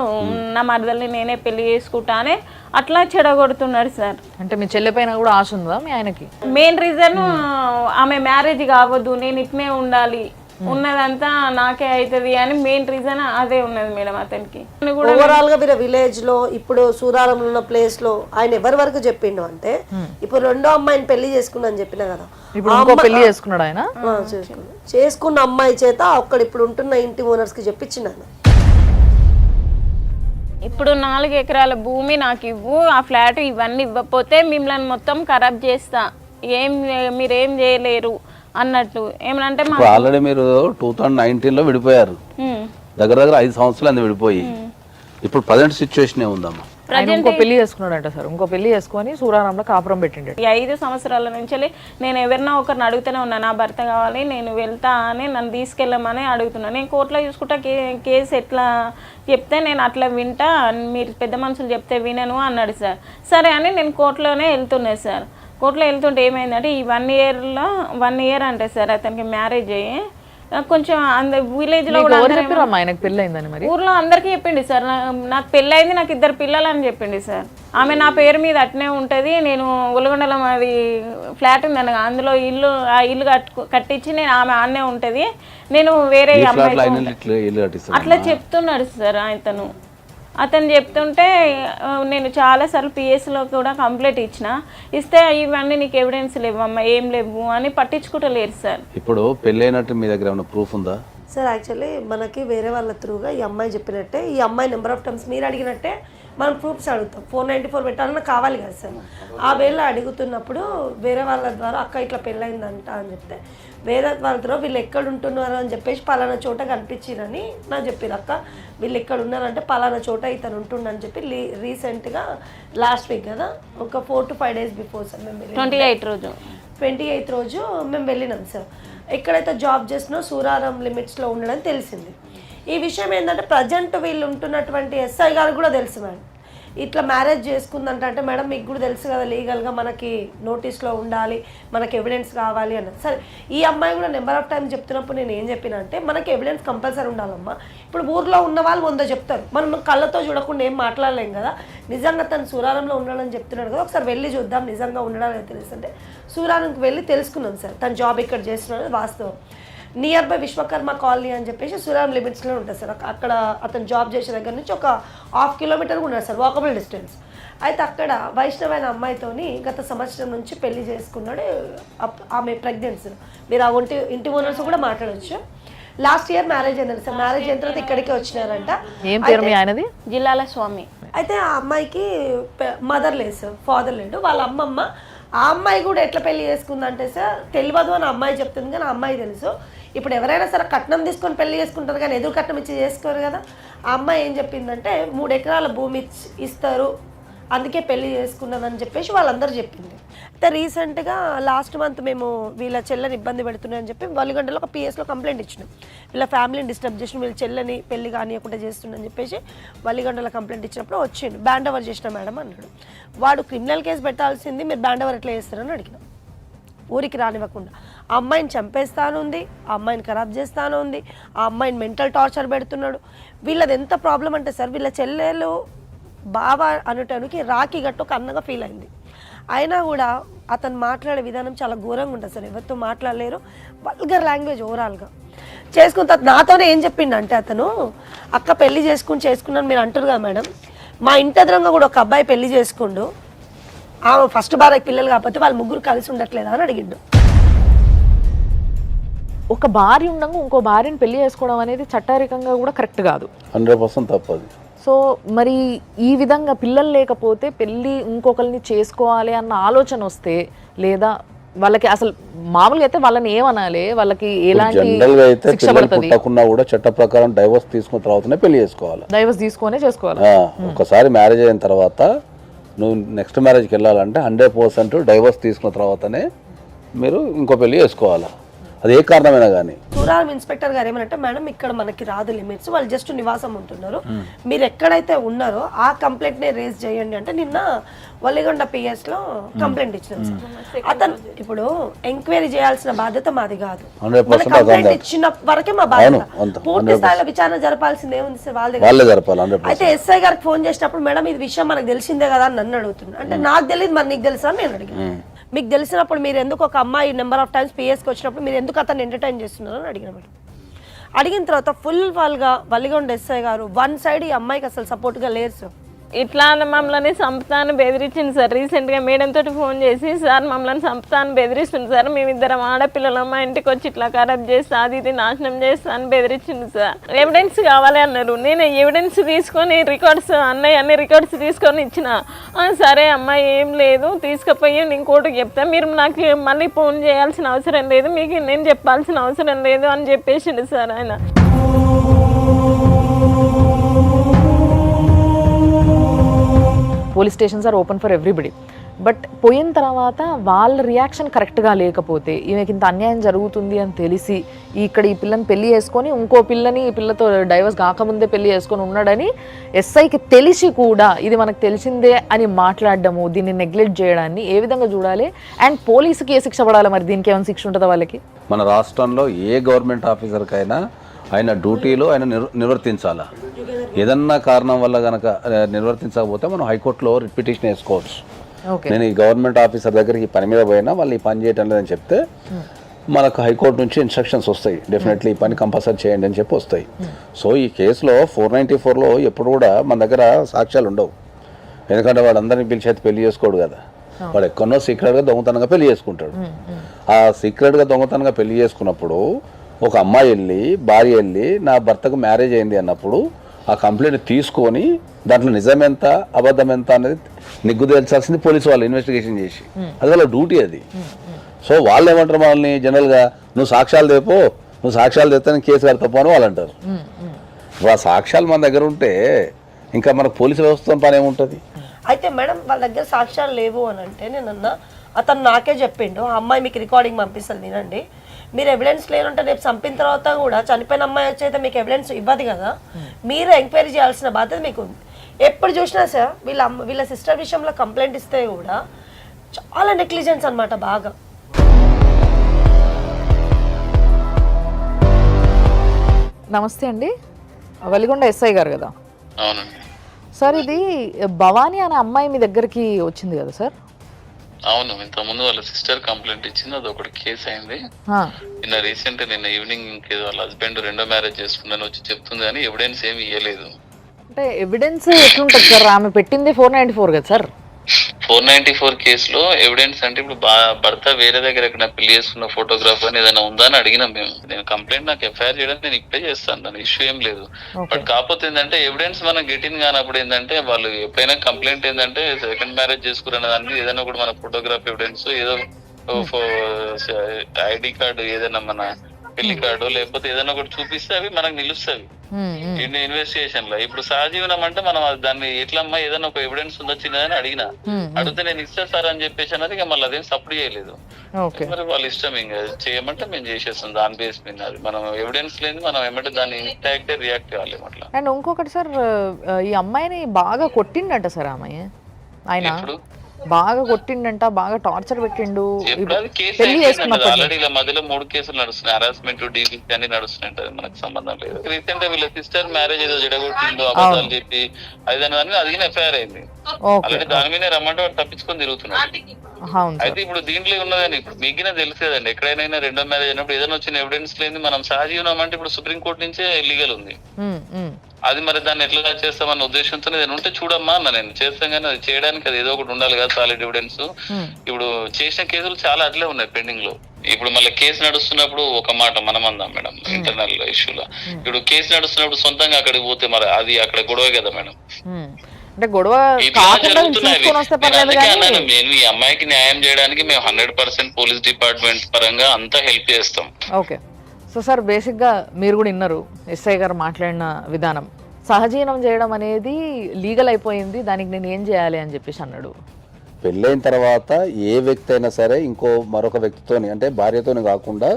నా మరదల్ని నేనే పెళ్లి చేసుకుంటా అని అట్లా చెడగొడుతున్నాడు సార్. అంటే మీ చెల్లె పైన కూడా ఆశ ఉందా మీ ఆయనకి? మెయిన్ రీజన్ ఆమె మ్యారేజ్ కావద్దు, నేను ఇట్నే ఉండాలి, ఉన్నదంతా నాకే అవుతుంది అని మెయిన్ రీజన్ అదే ఉన్నది మేడం అతనికి. ఓవరాల్ గా వీళ్ళ విలేజ్ లో ఇప్పుడు సూరారంలో ఉన్న ప్లేస్ లో ఆయన ఎవరి వరకు చెప్పిండు అంటే, ఇప్పుడు రెండో అమ్మాయిని పెళ్లి చేసుకున్నా అని చెప్పిన కదా, ఇప్పుడు ఇంకో పెళ్లి చేసుకున్నాడు ఆయన. చేసుకున్న అమ్మాయి చేత అక్కడ ఇప్పుడు ఉంటున్న ఇంటి ఓనర్స్ కి చెప్పించినాను, ఇప్పుడు 4 ఎకరాల భూమి నాకు ఇవ్వు, ఆ ఫ్లాట్ ఇవన్నీ ఇవ్వకపోతే మిమ్మల్ని మొత్తం ఖరాబ్ చేస్తా, మీరేం చేయలేరు అన్నట్టు. ఏమనంటే ఆల్రెడీ మీరు 2019లో విడిపోయారు, దగ్గర 5 సంవత్సరాలు అంది విడిపోయి. ఇప్పుడు ప్రజెంట్ సిచ్యువేషన్ ఏముందమ్మా? ఆయన ఇంకో పెళ్లి చేసుకున్నాడంట సార్. ఇంకో పెళ్లి చేసుకొని సూరారంలో కాపురం పెట్టిండు. ఈ 5 సంవత్సరాల నుంచి నేను ఎవరినో ఒకరిని అడుగుతూనే ఉన్నా, నా భర్త కావాలి, నేను వెళ్తా అని, నన్ను తీసుకెళ్ళమని అడుగుతున్నా. నేను కోర్టులో చూసుకుంటా కేసు ఎట్లా చెప్తే నేను అట్లా వింటా, మీరు పెద్ద మనుషులు చెప్తే వినను అన్నాడు సార్. సరే అని నేను కోర్టులోనే వెళ్తున్నాను సార్. కోర్టులో వెళ్తుంటే ఏమైందంటే ఈ 1 year అంటే సార్ అతనికి మ్యారేజ్ అయ్యి కొంచెం విలేజ్లో కూడా ఆయనకు పెళ్ళి అయిందని మరి ఊర్లో అందరికీ చెప్పిండి సార్. నాకు పెళ్ళి అయింది, నాకు 2 పిల్లలు అని చెప్పిండి సార్. ఆమె నా పేరు మీద అట్నే ఉంటుంది, నేను ఉలగొండలో అది ఫ్లాట్ ఉందన్న అందులో ఆ ఇల్లు కట్టించి నేను ఆమె ఆడనే ఉంటుంది, నేను వేరే అమ్మాయి అట్లా చెప్తున్నాడు సార్ అతను చెప్తుంటే నేను చాలాసార్లు పిఎస్లో కూడా కంప్లైంట్ ఇస్తే ఇవన్నీ నీకు ఎవిడెన్స్ లేవమ్మా, ఏం లేవు అని పట్టించుకుంటలేరు సార్. ఇప్పుడు పెళ్ళైనట్టు మీ దగ్గర ఏమైనా ప్రూఫ్ ఉందా సార్? యాక్చువల్లీ మనకి వేరే వాళ్ళ త్రూగా ఈ అమ్మాయి చెప్పినట్టే, ఈ అమ్మాయి నెంబర్ ఆఫ్ టైమ్స్ మీరు అడిగినట్టే మనం ప్రూఫ్స్ అడుగుతాం. 494 పెట్టాలన్నా కావాలి కదా సార్. ఆ వేళ అడుగుతున్నప్పుడు వేరే వాళ్ళ ద్వారా అక్క ఇట్లా పెళ్ళయిందంట అని చెప్తే, వేరే వాళ్ళ ద్వారా వీళ్ళు ఎక్కడ ఉంటున్నారు అని చెప్పేసి పలానా చోట కనిపించిరని నాకు చెప్పారు. అక్క వీళ్ళు ఎక్కడ ఉన్నారంటే పలానా చోట ఇతను ఉంటుండని చెప్పి రీసెంట్గా లాస్ట్ వీక్ కదా, ఒక 4 to 5 days బిఫోర్ సార్ మేము 28th రోజు మేము వెళ్ళినాం సార్. ఎక్కడైతే జాబ్ చేసినో సూరారం లిమిట్స్లో ఉండడం తెలిసింది. ఈ విషయం ఏంటంటే ప్రజెంట్ వీళ్ళు ఉంటున్నటువంటి ఎస్ఐ గారు కూడా తెలుసు మేడం, ఇట్లా మ్యారేజ్ చేసుకుందంట. అంటే మేడం మీకు కూడా తెలుసు కదా లీగల్గా మనకి నోటీస్లో ఉండాలి, మనకి ఎవిడెన్స్ కావాలి అన్నది. సరే ఈ అమ్మాయి కూడా నెంబర్ ఆఫ్ టైం చెప్తున్నప్పుడు నేను ఏం చెప్పిన అంటే, మనకి ఎవిడెన్స్ కంపల్సరీ ఉండాలమ్మా. ఇప్పుడు ఊర్లో ఉన్న వాళ్ళు 100 చెప్తారు, మనం కళ్ళతో చూడకుండా ఏం మాట్లాడలేం కదా. నిజంగా తను సూరారంలో ఉండాలని చెప్తున్నాడు కదా, ఒకసారి వెళ్ళి చూద్దాం నిజంగా ఉండడానికి తెలుస్తుంటే సూరారంకి వెళ్ళి తెలుసుకున్నాం సార్. తను జాబ్ ఇక్కడ చేస్తున్నాడు వాస్తవం. నియర్ బై విశ్వకర్మ కాలనీ అని చెప్పేసి సూరారం లిమిట్స్లో ఉంటుంది సార్. అక్కడ అతను జాబ్ చేసే దగ్గర నుంచి ఒక 1/2 kilometer ఉన్నాడు సార్, వాకబుల్ డిస్టెన్స్. అయితే అక్కడ వైష్ణవైన అమ్మాయితోని గత సంవత్సరం నుంచి పెళ్లి చేసుకున్నాడు. ఆమె ప్రెగ్నెన్సీ, మీరు ఆ ఇంటి ఓనర్స్ కూడా మాట్లాడవచ్చు. లాస్ట్ ఇయర్ మ్యారేజ్ అయింది సార్. మ్యారేజ్ అయిన తర్వాత ఇక్కడికే వచ్చినారంట. ఏం పేరు మీ ఆయనది? జిల్లాల స్వామి. అయితే ఆ అమ్మాయికి మదర్ లేదు సార్, ఫాదర్ లేడు. వాళ్ళ అమ్మమ్మ ఆ అమ్మాయి కూడా ఎట్లా పెళ్లి చేసుకుందంటే సార్ తెలియదు అని అమ్మాయి చెప్తుంది, కానీ ఆ అమ్మాయి తెలుసు. ఇప్పుడు ఎవరైనా సరే కట్నం తీసుకొని పెళ్లి చేసుకుంటారు కానీ ఎదురు కట్నం ఇచ్చి చేసుకోరు కదా. ఆ అమ్మాయి ఏం చెప్పిందంటే 3 ఎకరాల భూమి ఇస్తారు, అందుకే పెళ్లి చేసుకున్నదని చెప్పేసి వాళ్ళందరూ చెప్పింది. అయితే రీసెంట్గా లాస్ట్ మంత్ మేము వీళ్ళ చెల్లని ఇబ్బంది పెడుతున్నాయని చెప్పి వలిగొండలో ఒక పిఎస్లో కంప్లైంట్ ఇచ్చినాం. వీళ్ళ ఫ్యామిలీని డిస్టర్బ్ చేసిన, వీళ్ళ చెల్లని పెళ్లి కానియకుండా చేస్తుందని చెప్పేసి వలిగొండలో కంప్లైంట్ ఇచ్చినప్పుడు వచ్చిండు. బ్యాండ్ ఓవర్ చేసిన మేడం అన్నాడు. వాడు క్రిమినల్ కేసు పెట్టాల్సింది, మీరు బ్యాండ్ ఓవర్ ఎట్లా చేస్తారని అడిగినాం. ఊరికి రానివ్వకుండా ఆ అమ్మాయిని చంపేస్తానుంది, ఆ అమ్మాయిని ఖరాబ్ చేస్తానుంది, ఆ అమ్మాయిని మెంటల్ టార్చర్ పెడుతున్నాడు. వీళ్ళది ఎంత ప్రాబ్లం అంటే సార్, వీళ్ళ చెల్లెలు బావ అనటానికి రాఖీ గట్టు ఒక అన్నగా ఫీల్ అయింది. అయినా కూడా అతను మాట్లాడే విధానం చాలా ఘోరంగా ఉంటుంది సార్. ఎవరితో మాట్లాడలేరు, వల్గర్ లాంగ్వేజ్ ఓవరాల్గా. చేసుకున్న తర్వాత నాతోనే ఏం చెప్పిండంటే అతను, అక్క పెళ్లి చేసుకున్నాను మీరు అంటారు కదా మేడం, మా ఇంటి ఎదురుగా కూడా ఒక అబ్బాయి పెళ్లి చేసుకుండు, ఆమె ఫస్ట్ భార్యకి పిల్లలు కాకపోతే వాళ్ళు ముగ్గురు కలిసి ఉండట్లేదా అని అడిగిండు. ఒక భార్య ఉండగా ఇంకో భార్యను పెళ్లి చేసుకోవడం అనేది చట్టరీకంగా కూడా కరెక్ట్ కాదు, 100% తప్పదు. సో మరి ఈ విధంగా పిల్లలు లేకపోతే పెళ్ళి ఇంకొకరిని చేసుకోవాలి అన్న ఆలోచన వస్తే, లేదా వాళ్ళకి అసలు మామూలుగా అయితే వాళ్ళని ఏమనాలి, వాళ్ళకి ఎలాంటి జనరల్ గా అయితే శిక్ష పిల్లలు పడుతుంది? పుట్టకున్నా కూడా చట్ట ప్రకారం డైవర్స్ తీసుకున్న తర్వాతనే పెళ్లి చేసుకోవాలి. డైవర్స్ తీసుకొనే చేసుకోవాలి. ఒకసారి మ్యారేజ్ అయిన తర్వాత నువ్వు నెక్స్ట్ మ్యారేజ్కి వెళ్ళాలంటే 100% డైవర్స్ తీసుకున్న తర్వాతనే మీరు ఇంకో పెళ్లి చేసుకోవాలి, అది ఏ కారణమైనా కానీ. సూరారం ఇన్స్పెక్టర్ గారు ఏమనంటే, మేడం ఇక్కడ మనకి రాదు లిమిట్స్, వాళ్ళు జస్ట్ నివాసం ఉంటున్నారు, మీరు ఎక్కడైతే ఉన్నారో ఆ కంప్లైంట్ నే రేజ్ చేయండి అంటే నిన్న వల్లిగొండ PS లో కంప్లైంట్ ఇచ్చినాం సార్. అతను ఇప్పుడు ఎంక్వైరీ చేయాల్సిన బాధ్యత మాది కాదు, కంప్లైంట్ ఇచ్చిన వరకే మా బాధ్యత. పూర్తి స్థాయిలో విచారణ జరపాల్సింది ఏముంది సార్, వాళ్ళ దగ్గర. అయితే SI గారికి ఫోన్ చేసినప్పుడు, మేడం ఇది విషయం మనకు తెలిసిందే కదా అని నన్ను అడుగుతున్నాను. అంటే నాకు తెలియదు, మరి నీకు తెలుసా అని నేను అడిగాను. మీకు తెలిసినప్పుడు మీరు ఎందుకు ఒక అమ్మాయి నెంబర్ ఆఫ్ టైమ్స్ PSకి వచ్చినప్పుడు మీరు ఎందుకు అతన్ని ఎంటర్టైన్ చేస్తున్నారు అని అడిగిన మేడం. అడిగిన తర్వాత ఫుల్ వాళ్ళగా వల్లిగొండ SI గారు వన్ సైడ్ ఈ అమ్మాయికి అసలు సపోర్ట్గా లేరు సార్. ఇట్లా మమ్మల్ని సంపుతాను బెదిరించింది సార్. రీసెంట్గా మేడం తోటి ఫోన్ చేసి, సార్ మమ్మల్ని సంపుతాను బెదిరిస్తుంది సార్, మేమిద్దరం ఆడపిల్లలు మా ఇంటికి వచ్చి ఇట్లా ఖరాబ్ చేస్తా, అది ఇది నాశనం చేస్తా అని బెదిరించింది సార్. ఎవిడెన్స్ కావాలి అన్నారు. నేను ఎవిడెన్స్ తీసుకొని రికార్డ్స్ అన్ని రికార్డ్స్ తీసుకొని ఇచ్చిన. సరే అమ్మాయి ఏం లేదు తీసుకుపోయి నేను కోర్టుకు చెప్తా, మీరు నాకు మళ్ళీ ఫోన్ చేయాల్సిన అవసరం లేదు, మీకు నేను చెప్పాల్సిన అవసరం లేదు అని చెప్పేసిండు సార్ ఆయన. Police stations are open for everybody, but పోయిన తర్వాత వాళ్ళ రియాక్షన్ కరెక్ట్గా లేకపోతే, ఈమెకి ఇంత అన్యాయం జరుగుతుంది అని తెలిసి ఇక్కడ ఈ పిల్లని పెళ్లి చేసుకొని ఇంకో పిల్లని ఈ పిల్లతో డైవర్స్ కాకముందే పెళ్లి చేసుకొని ఉన్నాడని SIకి తెలిసి కూడా ఇది మనకు తెలిసిందే అని మాట్లాడడము, దీన్ని నెగ్లెక్ట్ చేయడాన్ని ఏ విధంగా చూడాలి? అండ్ పోలీసుకి ఏ శిక్ష పడాలి? మరి దీనికి ఏమైనా శిక్ష ఉంటుందా వాళ్ళకి? మన రాష్ట్రంలో ఏ గవర్నమెంట్ ఆఫీసర్కైనా ఆయన డ్యూటీలో ఆయన నిర్వర్తించాలా. ఏదన్నా కారణం వల్ల కనుక నిర్వర్తించకపోతే మనం హైకోర్టులో రిట్ పిటిషన్ వేసుకోవచ్చు. నేను ఈ గవర్నమెంట్ ఆఫీసర్ దగ్గరికి ఈ పని మీద పోయినా వాళ్ళు ఈ పని చేయటం లేదని చెప్తే మనకు హైకోర్టు నుంచి ఇన్స్ట్రక్షన్స్ వస్తాయి, డెఫినెట్లీ ఈ పని కంపల్సరీ చేయండి అని చెప్పి వస్తాయి. సో ఈ కేసులో 494లో ఎప్పుడు కూడా మన దగ్గర సాక్ష్యాలు ఉండవు, ఎందుకంటే వాడు అందరినీ పిలిచేది పెళ్లి చేసుకోడు కదా, వాడు ఎక్కడో సీక్రెట్గా దొంగతనంగా పెళ్లి చేసుకుంటాడు. ఆ సీక్రెట్గా దొంగతనంగా పెళ్లి చేసుకున్నప్పుడు ఒక అమ్మాయి వెళ్ళి భార్య వెళ్ళి నా భర్తకు మ్యారేజ్ అయింది అన్నప్పుడు ఆ కంప్లైంట్ తీసుకొని దాంట్లో నిజం ఎంత అబద్ధం ఎంత అనేది నిగ్గు తేల్చాల్సింది పోలీసు వాళ్ళు ఇన్వెస్టిగేషన్ చేసి, అది వాళ్ళ డ్యూటీ అది. సో వాళ్ళు ఏమంటారు మనల్ని జనరల్గా, నువ్వు సాక్ష్యాలు తెస్తే కేసు కడతావు అని వాళ్ళు అంటారు. ఆ సాక్ష్యాలు మన దగ్గర ఉంటే ఇంకా మనకు పోలీసు వ్యవస్థ పని ఏముంటుంది? అయితే మేడం వాళ్ళ దగ్గర సాక్ష్యాలు లేవు అని అంటే నేనన్నా, అతను నాకే చెప్పిండు, ఆ అమ్మాయి మీకు రికార్డింగ్ పంపిస్తుంది వినండి, మీరు ఎవిడెన్స్ లేనంటే రేపు చంపిన తర్వాత కూడా చనిపోయిన అమ్మాయి వచ్చి అయితే మీకు ఎవిడెన్స్ ఇవ్వదు కదా, మీరు ఎంక్వైరీ చేయాల్సిన బాధ్యత మీకు ఉంది. ఎప్పుడు చూసినా సార్ వీళ్ళ సిస్టర్ విషయంలో కంప్లైంట్ ఇస్తే కూడా చాలా నెగ్లిజెన్స్ అన్నమాట బాగా. నమస్తే అండి, వల్లిగొండ SI గారు కదా? అవునండి సార్, ఇది భవానీ అనే అమ్మాయి మీ దగ్గరికి వచ్చింది కదా సార్? అవును, ఇంతకుముందు వాళ్ళ సిస్టర్ కంప్లైంట్ ఇచ్చింది, అది ఒకటి కేసు అయింది. నిన్న ఈవినింగ్ వాళ్ళ హస్బెండ్ రెండో మ్యారేజ్ చేసుకున్నాను వచ్చి చెప్తుంది, కానీ ఎవిడెన్స్ ఏమి ఇవ్వలేదు. అంటే ఎవిడెన్స్ ఎట్లుంటుంది సార్? ఆమె పెట్టింది 494 కదా సార్? 494 కేసులో ఎవిడెన్స్ అంటే ఇప్పుడు భర్త వేరే దగ్గర ఎక్కడ పెళ్లి చేసుకున్న ఫోటోగ్రాఫ్ అని ఏదైనా ఉందా అని అడిగినాం మేము. నేను కంప్లైంట్ నాకు FIR చేయడానికి నేను ఇప్పుడే చేస్తాను, దాని ఇష్యూ ఏం లేదు. బట్ కాకపోతే ఏంటంటే ఎవిడెన్స్ మనం గెటిన్ కానప్పుడు ఏంటంటే వాళ్ళు ఎప్పుడైనా కంప్లైంట్ ఏంటంటే సెకండ్ మ్యారేజ్ చేసుకున్న దాన్ని ఏదైనా కూడా మన ఫోటోగ్రాఫ్ ఎవిడెన్స్ ఏదో ID కార్డు ఏదైనా మన పెళ్లి కార్డు లేకపోతే ఏదైనా ఒకటి చూపిస్తే అవి మనకు నిలుస్తాయి ఇన్వెస్టిగేషన్ లో. ఇప్పుడు సహజీవనం అంటే మనం దాన్ని ఎట్లమ్మా ఏదైనా ఒక ఎవిడెన్స్ ఉందా చిన్నదని అడిగినా, అడిగితే నేను ఇస్తా సార్ అని చెప్పేసి అన్నది, ఇక మళ్ళీ అదేం సపోర్ట్ చేయలేదు. మరి వాళ్ళ ఇష్టం, ఇంకా చేయమంటే మేము చేసేస్తాం దాని బేస్ మీద. అది మనం ఎవిడెన్స్ లేదు, మనం ఏమంటే దాన్ని ఇంటాక్ట్ రియాక్ట్ కావాలి అట్లా. అండ్ ఇంకొకటి సార్, ఈ అమ్మాయిని బాగా కొట్టిండట సార్ అమ్మాయి ఆయన. బాగా కొట్టిండంట, బాగా టార్చర్ పెట్టిండు. ఎప్పుడు అది కేసు పెళ్లి చేసుకున్నప్పటి ఆల్రెడీ ఇలా మధ్యలో 3 కేసులు నడుస్తున్నాయి, హరాస్మెంట్, డీబీసీ అన్ని నడుస్తున్నాయి, అది మనకు సంబంధం లేదు. రీసెంట్ గా వీళ్ళ సిస్టర్ మ్యారేజ్ ఏదో జడగొట్టిందో అబద్ధాలు చెప్పి అది ఎఫ్ఐఆర్ అయింది ఆల్రెడీ. దాని మీద రమ్మంటే వాడు తప్పించుకొని తిరుగుతున్నాడు. అయితే ఇప్పుడు దీంట్లో ఉన్నదని ఇప్పుడు మీకునే తెలుసు కదండి, ఎక్కడైనా రెండో మ్యారేజ్ అయినప్పుడు ఏదైనా వచ్చిన ఎవిడెన్స్ లేని మనం సహజీవనం అంటే ఇప్పుడు సుప్రీంకోర్టు నుంచే లీగల్ ఉంది. అది మరి దాన్ని ఎట్లా చేస్తామన్న ఉద్దేశంతో ఏదైనా ఉంటే చూడమ్మా అన్న, నేను చేస్తాం కానీ అది చేయడానికి అది ఏదో ఒకటి ఉండాలి కదా, సాలిడ్ ఎవిడెన్స్. ఇప్పుడు చేసిన కేసులు చాలా అట్లే ఉన్నాయి పెండింగ్ లో. ఇప్పుడు మళ్ళీ కేసు నడుస్తున్నప్పుడు ఒక మాట మనం అందాం మేడం, ఇంటర్నల్ ఇష్యూలో ఇప్పుడు కేసు నడుస్తున్నప్పుడు సొంతంగా అక్కడికి పోతే మరి అది అక్కడ గొడవ కదా మేడం. అంటే గొడవ నేను ఈ అమ్మాయికి న్యాయం చేయడానికి మేము 100% పోలీస్ డిపార్ట్మెంట్ పరంగా అంతా హెల్ప్ చేస్తాం. ఓకే. సో సార్, బేసిక్గా మీరు కూడా విన్నారు ఎస్ఐ గారు మాట్లాడిన విధానం. సహజీవనం చేయడం అనేది లీగల్ అయిపోయింది, దానికి నేను ఏం చేయాలి అని చెప్పేసి అన్నాడు. పెళ్ళైన తర్వాత ఏ వ్యక్తి అయినా సరే మరొక వ్యక్తితోని అంటే భార్యతోని కాకుండా